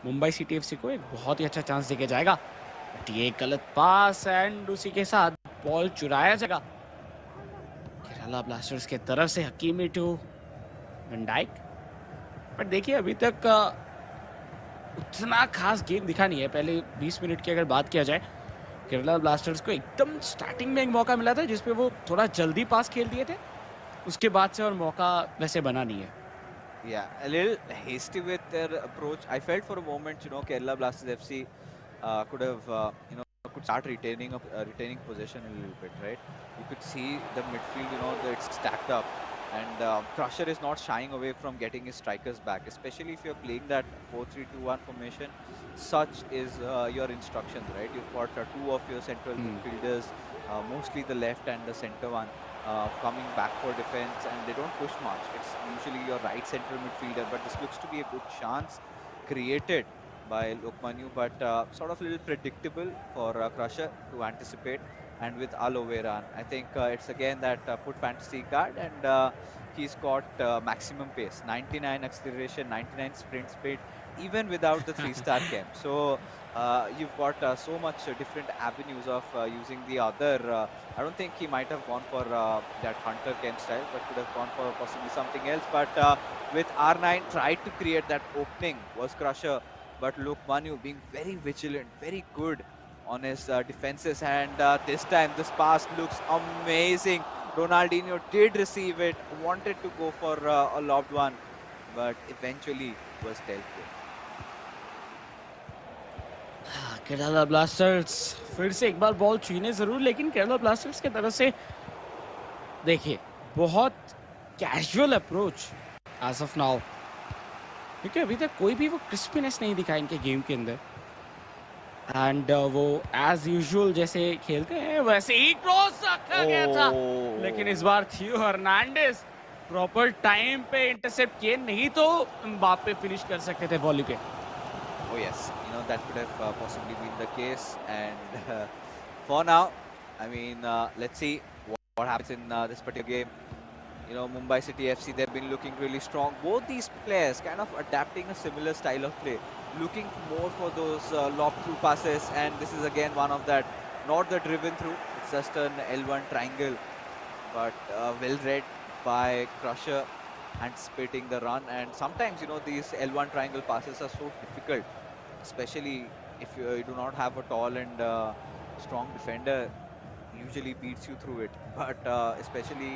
मुंबई सिटी एफसी को एक बहुत ही अच्छा चांस देके जाएगा। बट ये गलत पास एंड उसी के साथ बॉल चुराया जाएगा केरला ब्लास्टर्स के तरफ से Hakimi to one Dyke. But देखिए अभी तक उतना खास गेम दिखा नहीं है। पहले 20 मिनट की अगर बात किया जाए, केरला ब्लास्टर्स को एकदम स्टार्टिंग में एक मौका मिला था जिसपे वो थोड़ा जल्दी पास खेल दिए थे, उसके बाद से और मौका वैसे बना नहीं है। Yeah, a little hasty with their approach. I felt for a moment, Kerala Blasters FC could have, could start retaining possession a little bit, right? You could see the midfield, that it's stacked up, and Crusher is not shying away from getting his strikers back, especially if you're playing that 4-3-2-1 formation. Such is your instructions, right? You've got two of your central Hmm. midfielders, mostly the left and the center one, coming back for defense, and they don't push much. It's usually your right central midfielder, but this looks to be a good chance created by Lokmanu, but sort of a little predictable for Crusher to anticipate. And with Aloveran, I think it's again that foot fantasy card, and he's got maximum pace, 99 acceleration, 99 sprint speed, even without the 3-star camp. So you've got so much different avenues of using the other. I don't think he might have gone for that Hunter camp style, but could have gone for possibly something else. But with R9, tried to create that opening was Crusher, but look, Manu being very vigilant, very good on his defenses, and this time this pass looks amazing. Ronaldinho did receive it, wanted to go for a lobbed one, but eventually was dealt with. Kerala blasters फिर से एक बार ball छीने जरूर, लेकिन Kerala blasters की तरफ से देखिए बहुत casual approach as of now, क्योंकि अभी तक कोई भी वो क्रिस्पीनेस नहीं दिखा इनके गेम के अंदर। एंड वो एज यूजुअल जैसे खेलते हैं वैसे ही क्रॉस रखा गया था, लेकिन इस बार थियो हर्नांडेज प्रॉपर टाइम पे इंटरसेप्ट किए, नहीं तो एम्बाप्पे फिनिश कर सकते थे वॉली पे। Oh yes, that could have possibly been the case. And for now, I mean, let's see what happens in this particular game. Mumbai City FC, they've been looking really strong. Both these players kind of adapting a similar style of play, looking more for those lob-through passes. And this is again one of that, not the driven through, it's just an L1 triangle, but well read by Crusher. anticipating the run. And sometimes, these L1 triangle passes are so difficult, especially if you do not have a tall and strong defender, usually beats you through it. But especially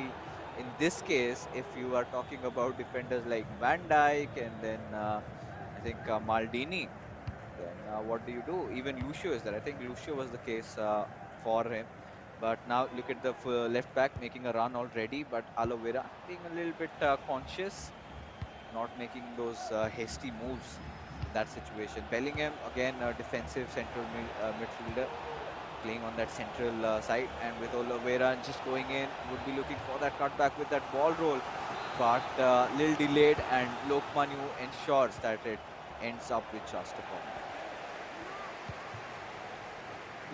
in this case, if you are talking about defenders like Van Dijk and then I think Maldini, then what do you do? Even Lucio is there. I think Lucio was the case for him. But now look at the left back making a run already, but Aloe being a little bit conscious, not making those hasty moves in that situation. Bellingham, again, a defensive central midfielder, playing on that central side, and with Oliveira just going in, would be looking for that cutback with that ball roll, but little delayed, and Lokmanu ensures that it ends up with just a corner.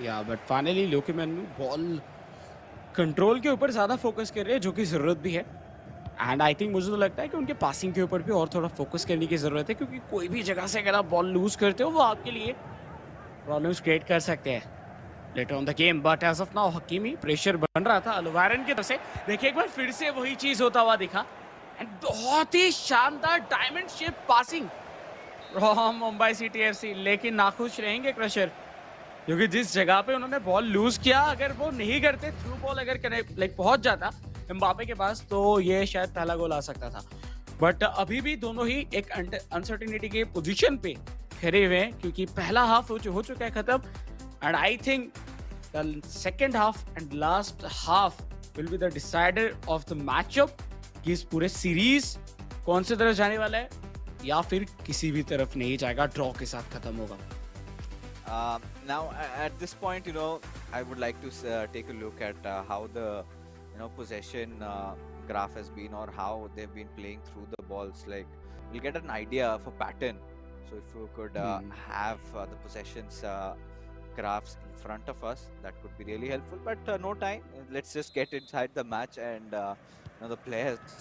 या but finally लोकेमैन ball control के ऊपर ज़्यादा focus कर रहे हैं, जो कि ज़रूरत भी है. एंड आई थिंक मुझे तो लगता है कि उनके पासिंग के ऊपर भी और थोड़ा फोकस करने की ज़रूरत है, क्योंकि कोई भी जगह से अगर आप बॉल लूज करते हो वो आपके लिए प्रॉब्लम्स क्रिएट कर सकते हैं later on the game. But as of now Hakimi pressure बन रहा था अलवारन की तरफ से. देखिए एक बार फिर से वही चीज़ होता हुआ दिखा, एंड बहुत ही शानदार diamond shape passing from Mumbai city FC. लेकिन नाखुश रहेंगे क्रशर, क्योंकि जिस जगह पे उन्होंने बॉल लूज किया, अगर वो नहीं करते, थ्रू बॉल अगर कनेक्ट पहुंच जाता एम्बापे के पास, तो ये शायद पहला गोल आ सकता था. बट अभी भी दोनों ही एक अनसर्टेनिटी के पोजीशन पे खड़े हुए हैं, क्योंकि पहला हाफ हो चुका है खत्म. And I think the second half and last half will be the decider of the matchup कि इस पूरे सीरीज कौन से तरफ जाने वाला है, या फिर किसी भी तरफ नहीं जाएगा, ड्रॉ के साथ खत्म होगा. Now, at this point, I would like to take a look at how the, possession graph has been, or how they've been playing through the balls. Like, we'll get an idea of a pattern. So, if you could have the possessions graphs in front of us, that could be really helpful. But no time. Let's just get inside the match, and the players,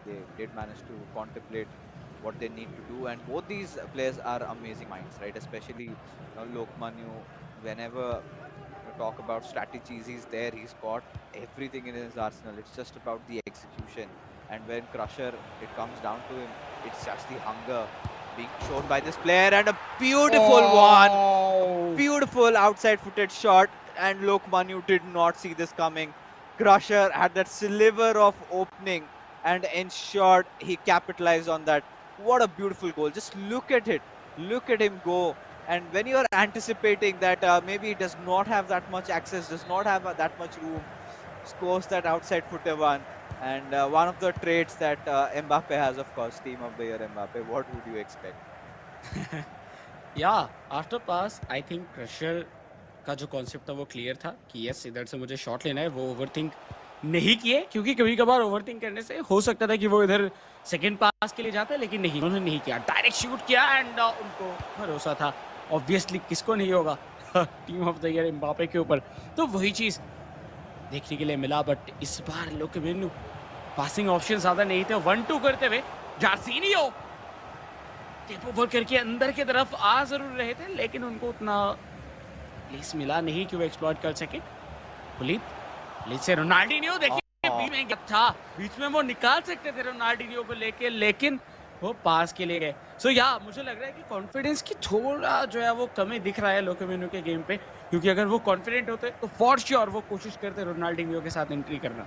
they did manage to contemplate what they need to do, and both these players are amazing minds, right? Especially Lokmanu, whenever you talk about strategies, he's there, he's got everything in his arsenal. It's just about the execution, and when Crusher, it comes down to him, it's just the hunger being shown by this player, and a beautiful one, beautiful outside footed shot, and Lokmanu did not see this coming. Crusher had that sliver of opening and ensured he capitalized on that. What a beautiful goal. Just look at it. Look at him go. And when you are anticipating that maybe he does not have that much access, does not have that much room, scores that outside footer one. And one of the traits that Mbappe has, of course, team of the year Mbappe. What would you expect? Yeah, after pass, I think Crusher का जो concept था वो clear था कि yes, इधर से मुझे shot लेना है. वो ओवरथिंक नहीं किए, क्योंकि कभी कभार ओवरथिंक करने से हो सकता था कि वो इधर सेकंड पास के लिए जाता है, लेकिन नहीं, उन्होंने नहीं किया, डायरेक्ट शूट किया. एंड उनको भरोसा था, ऑब्वियसली किसको नहीं होगा team of the year Mbappe के ऊपर. तो वही चीज़ देखने के लिए मिला. बट इस बार लोकेमेनु पासिंग ऑप्शन ज़्यादा नहीं थे. 1-2 करते हुए जार्सिनियो टेप ओवर करके अंदर की तरफ आ जरूर रहे थे, लेकिन उनको उतना प्लेस मिला नहीं कि वो एक्सप्लॉइट कर सके. पुलित से रोनाल्डिनियो, देखिए बीच में गैप था, बीच में वो निकाल सकते थे रोनाल्डिनियो को लेके, लेकिन वो पास के लिए गए. सो या मुझे लग रहा है कि कॉन्फिडेंस की थोड़ा जो है वो कमी दिख रहा है लोकेमेनु के गेम पे, क्योंकि अगर वो कॉन्फिडेंट होते तो फॉर श्योर वो कोशिश करते रोनाल्डिनियो के साथ एंट्री करना.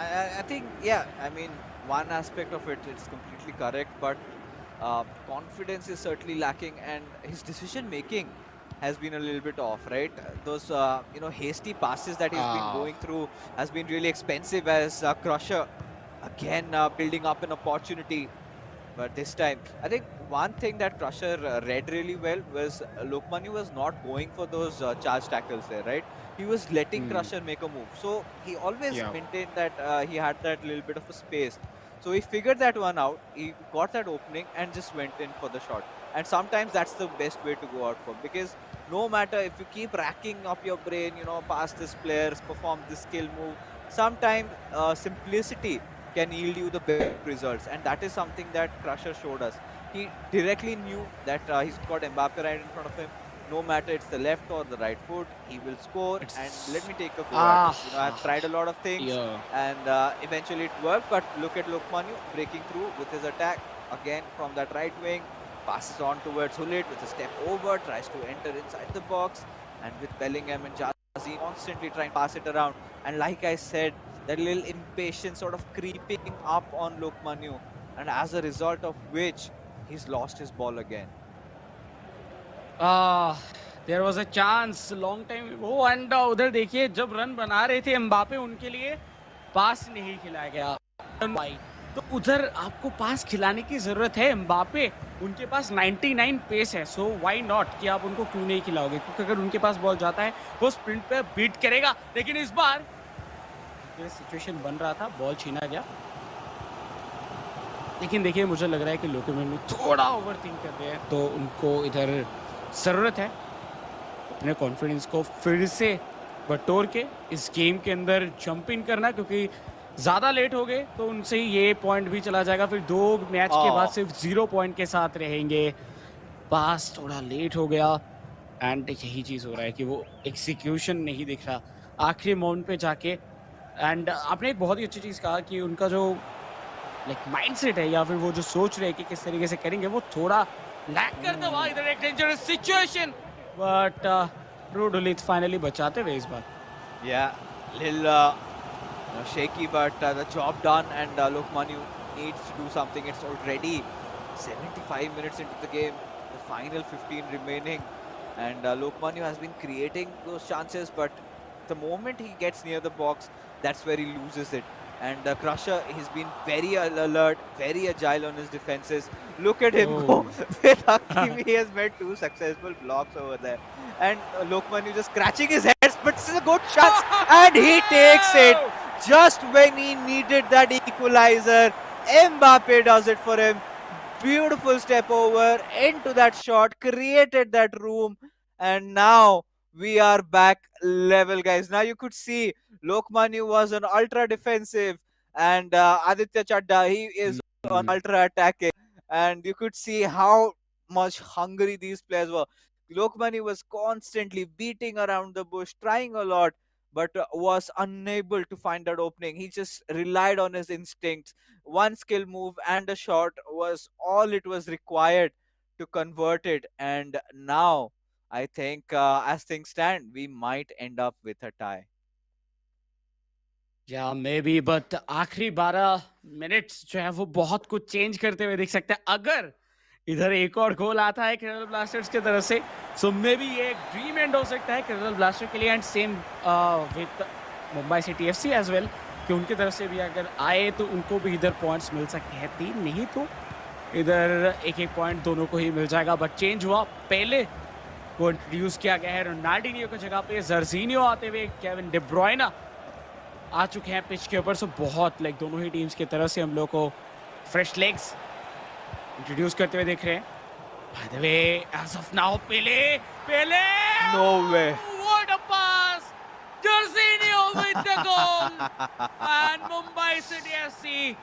I think, yeah, I mean, one aspect of it, it's completely correct, but confidence is certainly lacking, and his decision making has been a little bit off, right? Those, hasty passes that he's been going through has been really expensive, as Crusher, again, building up an opportunity. But this time, I think one thing that Crusher read really well was Lokmanu was not going for those charge tackles there, right? He was letting Crusher make a move. So he always maintained that he had that little bit of a space. So he figured that one out. He got that opening and just went in for the shot. And sometimes that's the best way to go out for, because no matter if you keep racking up your brain, pass this player, perform this skill move, sometimes simplicity can yield you the best results, and that is something that Crusher showed us. He directly knew that he's got Mbappe right in front of him. No matter it's the left or the right foot, he will score. And let It's me take a go at it. ah I've tried a lot of things, yeah. and eventually it worked. But look at Lokmanu breaking through with his attack again from that right wing, passes on towards Hullit with a step over, tries to enter inside the box, and with Bellingham and Jazzy constantly trying to pass it around. And like I said, that little impatience sort of creeping up on Lokmanu, and as a result of which he's lost his ball again. Ah, there was a chance long time वो and उधर देखिए जब run बना रहे थे Mbappe उनके लिए पास नहीं खिलाया गया भाई तो उधर आपको पास खिलाने की जरूरत है एम्बापे उनके पास 99 पेस है सो व्हाई नॉट कि आप उनको क्यों नहीं खिलाओगे क्योंकि अगर उनके पास बॉल जाता है वो स्प्रिंट पे बीट करेगा लेकिन इस बार ये सिचुएशन बन रहा था बॉल छीना गया लेकिन देखिए मुझे लग रहा है कि लोकेमैन थोड़ा ओवर थिंक कर रहे हैं तो उनको इधर ज़रूरत है अपने कॉन्फिडेंस को फिर से बटोर के इस गेम के अंदर जंप इन करना क्योंकि ज़्यादा लेट हो गए तो उनसे ये पॉइंट भी चला जाएगा फिर 2 मैच के बाद Oh, सिर्फ 0 पॉइंट के साथ रहेंगे पास थोड़ा लेट हो गया एंड यही चीज़ हो रहा है कि वो एग्जीक्यूशन नहीं दिख रहा आखिरी मोमेंट पे जाके एंड आपने एक बहुत ही अच्छी चीज़ कहा कि उनका जो लाइक माइंडसेट है या फिर वो जो सोच रहे हैं कि किस तरीके से करेंगे वो थोड़ा लैक करता हुआ इधर एक डेंजरस सिचुएशन बट रूडुलित फाइनली बचाते हुए इस बार yeah, little shaky, but the job done, and Lokmanu needs to do something. It's already 75 minutes into the game, the final 15 remaining, and Lokmanu has been creating those chances, but the moment he gets near the box, that's where he loses it. And Crusher, he's been very alert, very agile on his defenses. Look at him go oh with Hakimi. He has made 2 successful blocks over there. And Lokmanu just scratching his head, but this is a good chance. And he takes it just when he needed that equalizer. Mbappe does it for him. Beautiful step over into that shot, created that room, and now we are back level, guys. Now you could see Lokmanu was an ultra defensive, and Aditya Chadda, he is on ultra attacking, and you could see how much hungry these players were. Lokmanu was constantly beating around the bush, trying a lot, but was unable to find that opening. He just relied on his instincts. One skill move and a shot was all it was required to convert it. And now, I think, as things stand, we might end up with a tie. या may be but आखिरी 12 minutes जो है वो बहुत कुछ change करते हुए दिख सकते हैं अगर इधर एक और गोल आता है केरल ब्लास्टर्स की तरफ से सो मे बी ये एक ड्रीम एंड हो सकता है केरल ब्लास्टर के लिए and same with Mumbai city FC as well कि उनकी तरफ से भी अगर आए तो उनको भी इधर पॉइंट्स मिल सकते हैं 3 नहीं तो इधर एक एक पॉइंट दोनों को ही मिल जाएगा बट चेंज हुआ पहले वो इंट्रोड्यूस किया गया है रोनाल्डिनियो की जगह पे जर्जिनियो आते हुए केविन डी ब्रुयना आ चुके हैं पिच के ऊपर सो बहुत लाइक दोनों ही टीम्स की तरफ से हम लोग को फ्रेश लेग्स इंट्रोड्यूस करते हुए देख रहे हैं by the way as of now Pele Pele No way. What a pass Jorginho with the goal and Mumbai city FC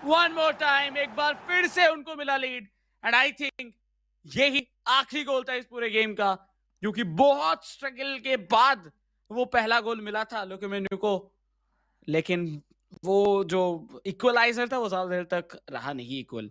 one more time एक बार फिर से उनको मिला लीड एंड आई थिंक यही आखिरी गोल था इस पूरे गेम का क्योंकि बहुत स्ट्रगल के बाद वो पहला गोल मिला था लोकेमेन्यू को लेकिन वो जो इक्वलाइजर था वो ज्यादा देर तक रहा नहीं equal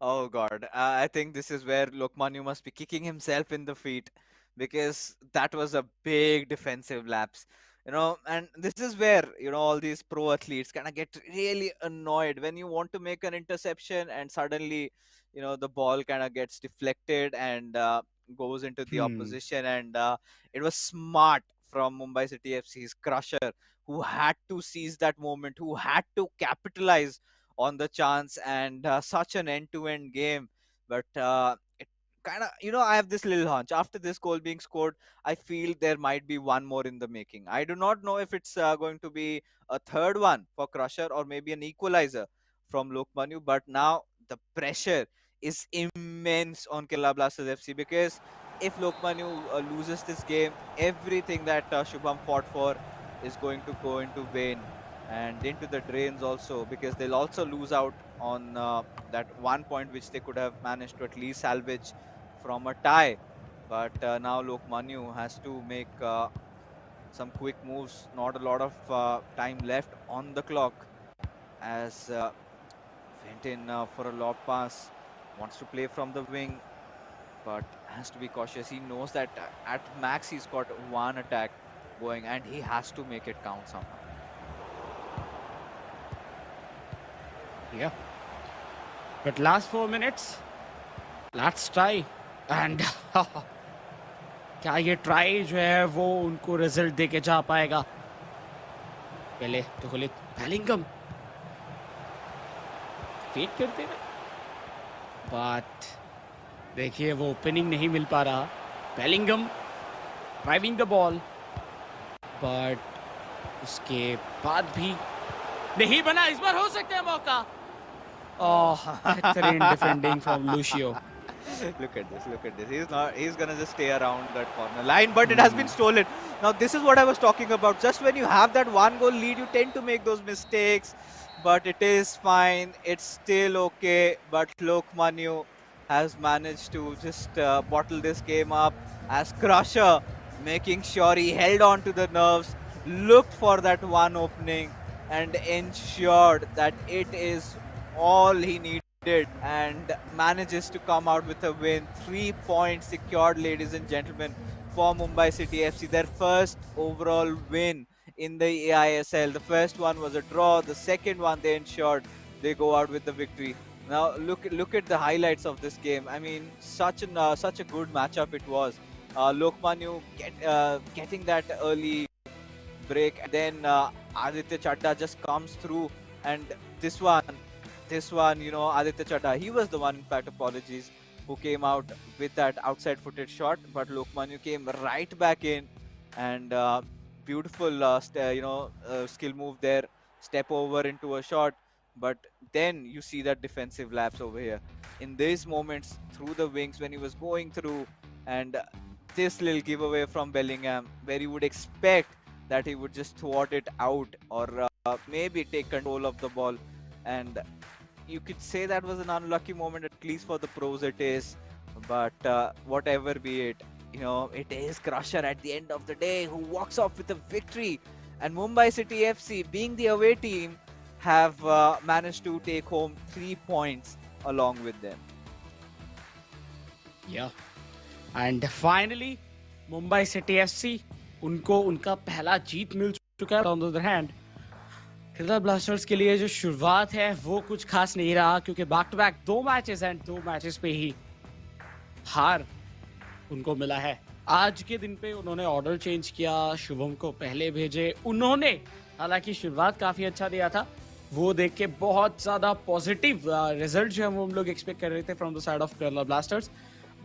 Oh God, I think this is where Lokmanu must be kicking himself in the feet because that was a big defensive lapse. And this is where, all these pro athletes kind of get really annoyed when you want to make an interception and suddenly, the ball kind of gets deflected and goes into the Hmm. opposition. And it was smart from Mumbai City FC's Crusher who had to seize that moment, who had to capitalize on the chance, and such an end-to-end game. But it kind of, I have this little hunch. After this goal being scored, I feel there might be one more in the making. I do not know if it's going to be a third one for Crusher or maybe an equalizer from Lokmanu. But now the pressure is immense on Kerala Blasters FC because if Lokmanu loses this game, everything that Shubham fought for is going to go into vain and into the drains also because they'll also lose out on that 1 point which they could have managed to at least salvage from a tie. But now Lokmanu has to make some quick moves. Not a lot of time left on the clock as went in for a lob pass. Wants to play from the wing, but has to be cautious. He knows that at max he's got one attack going, and he has to make it count somehow. Yeah. But last 4 minutes, let's try. And क्या ये try जो है वो उनको result देके जा पाएगा? पहले तो खोले बेलिंगम वेट करते रहे, बट देखिए वो ओपनिंग नहीं मिल पा रहा. Bellingham driving the ball, but उसके बाद भी नहीं बना. इस बार हो सकता है मौका. ओह, बेहतरीन defending from Lucio. Look at this, look at this. He's gonna just stay around that corner line, but it has been stolen. Now this is what I was talking about. Just when you have that one goal lead, you tend to make those mistakes, but it is fine. It's still okay. But Lokmanu has managed to just bottle this game up as Crusher, making sure he held on to the nerves, looked for that one opening, and ensured that it is all he needed, and manages to come out with a win. 3 points secured, ladies and gentlemen, for Mumbai City FC. Their first overall win in the eISL. The first one was a draw. The second one they ensured they go out with the victory. Now look at the highlights of this game. I mean, such a good matchup it was. Lokmanu getting that early break, and then Aditya Chadda just comes through, and this one Aditya Chadda, he was the one, in fact, apologies, who came out with that outside footed shot, but Lokmanu came right back in, and beautiful, skill move there, step over into a shot, but then you see that defensive lapse over here. In these moments, through the wings, when he was going through, and this little giveaway from Bellingham, where you would expect that he would just thwart it out, or maybe take control of the ball, and you could say that was an unlucky moment, at least for the pros it is. But whatever be it, it is Crusher at the end of the day who walks off with a victory. And Mumbai City FC, being the away team, have managed to take home 3 points along with them. Yeah. And finally, Mumbai City FC, उनको उनका पहला जीत मिल चुका है. On the other hand, Kerala blasters के लिए जो शुरुआत है वो कुछ खास नहीं रहा, क्योंकि back to back 2 matches and 2 matches पे ही हार उनको मिला है. आज के दिन पे उन्होंने ऑर्डर चेंज किया, शुभम को पहले भेजे. उन्होंने हालांकि शुरुआत काफी अच्छा दिया था, वो देख के बहुत ज्यादा पॉजिटिव रिजल्ट जो है वो हम लोग एक्सपेक्ट कर रहे थे from the side of Kerala blasters,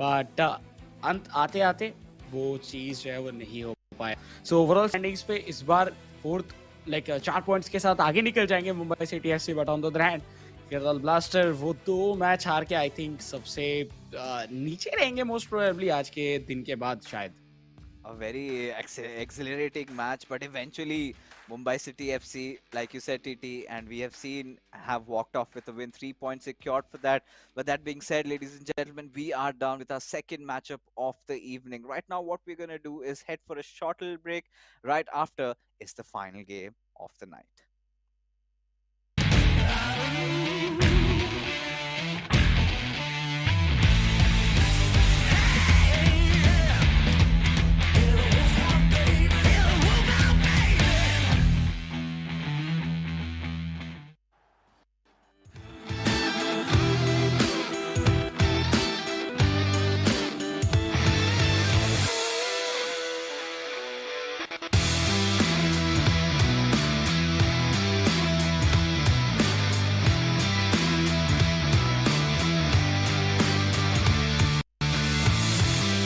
but अंत आते आते वो चीज जो है वो नहीं हो पाया. सो ओवरऑल स्टैंडिंग्स पे इस बार फोर्थ 4 पॉइंट्स के साथ आगे निकल जाएंगे Mumbai city FC, but on the other hand Kerala blaster वो 2 मैच हार के आई थिंक सबसे नीचे रहेंगे मोस्ट प्रोबेबली आज के दिन के बाद शायद. A very exhilarating match, but eventually Mumbai City FC, like you said, TT, and we have seen, have walked off with a win. 3 points secured for that. But that being said, ladies and gentlemen, we are down with our second matchup of the evening. Right now, what we're going to do is head for a short little break. Right after is the final game of the night.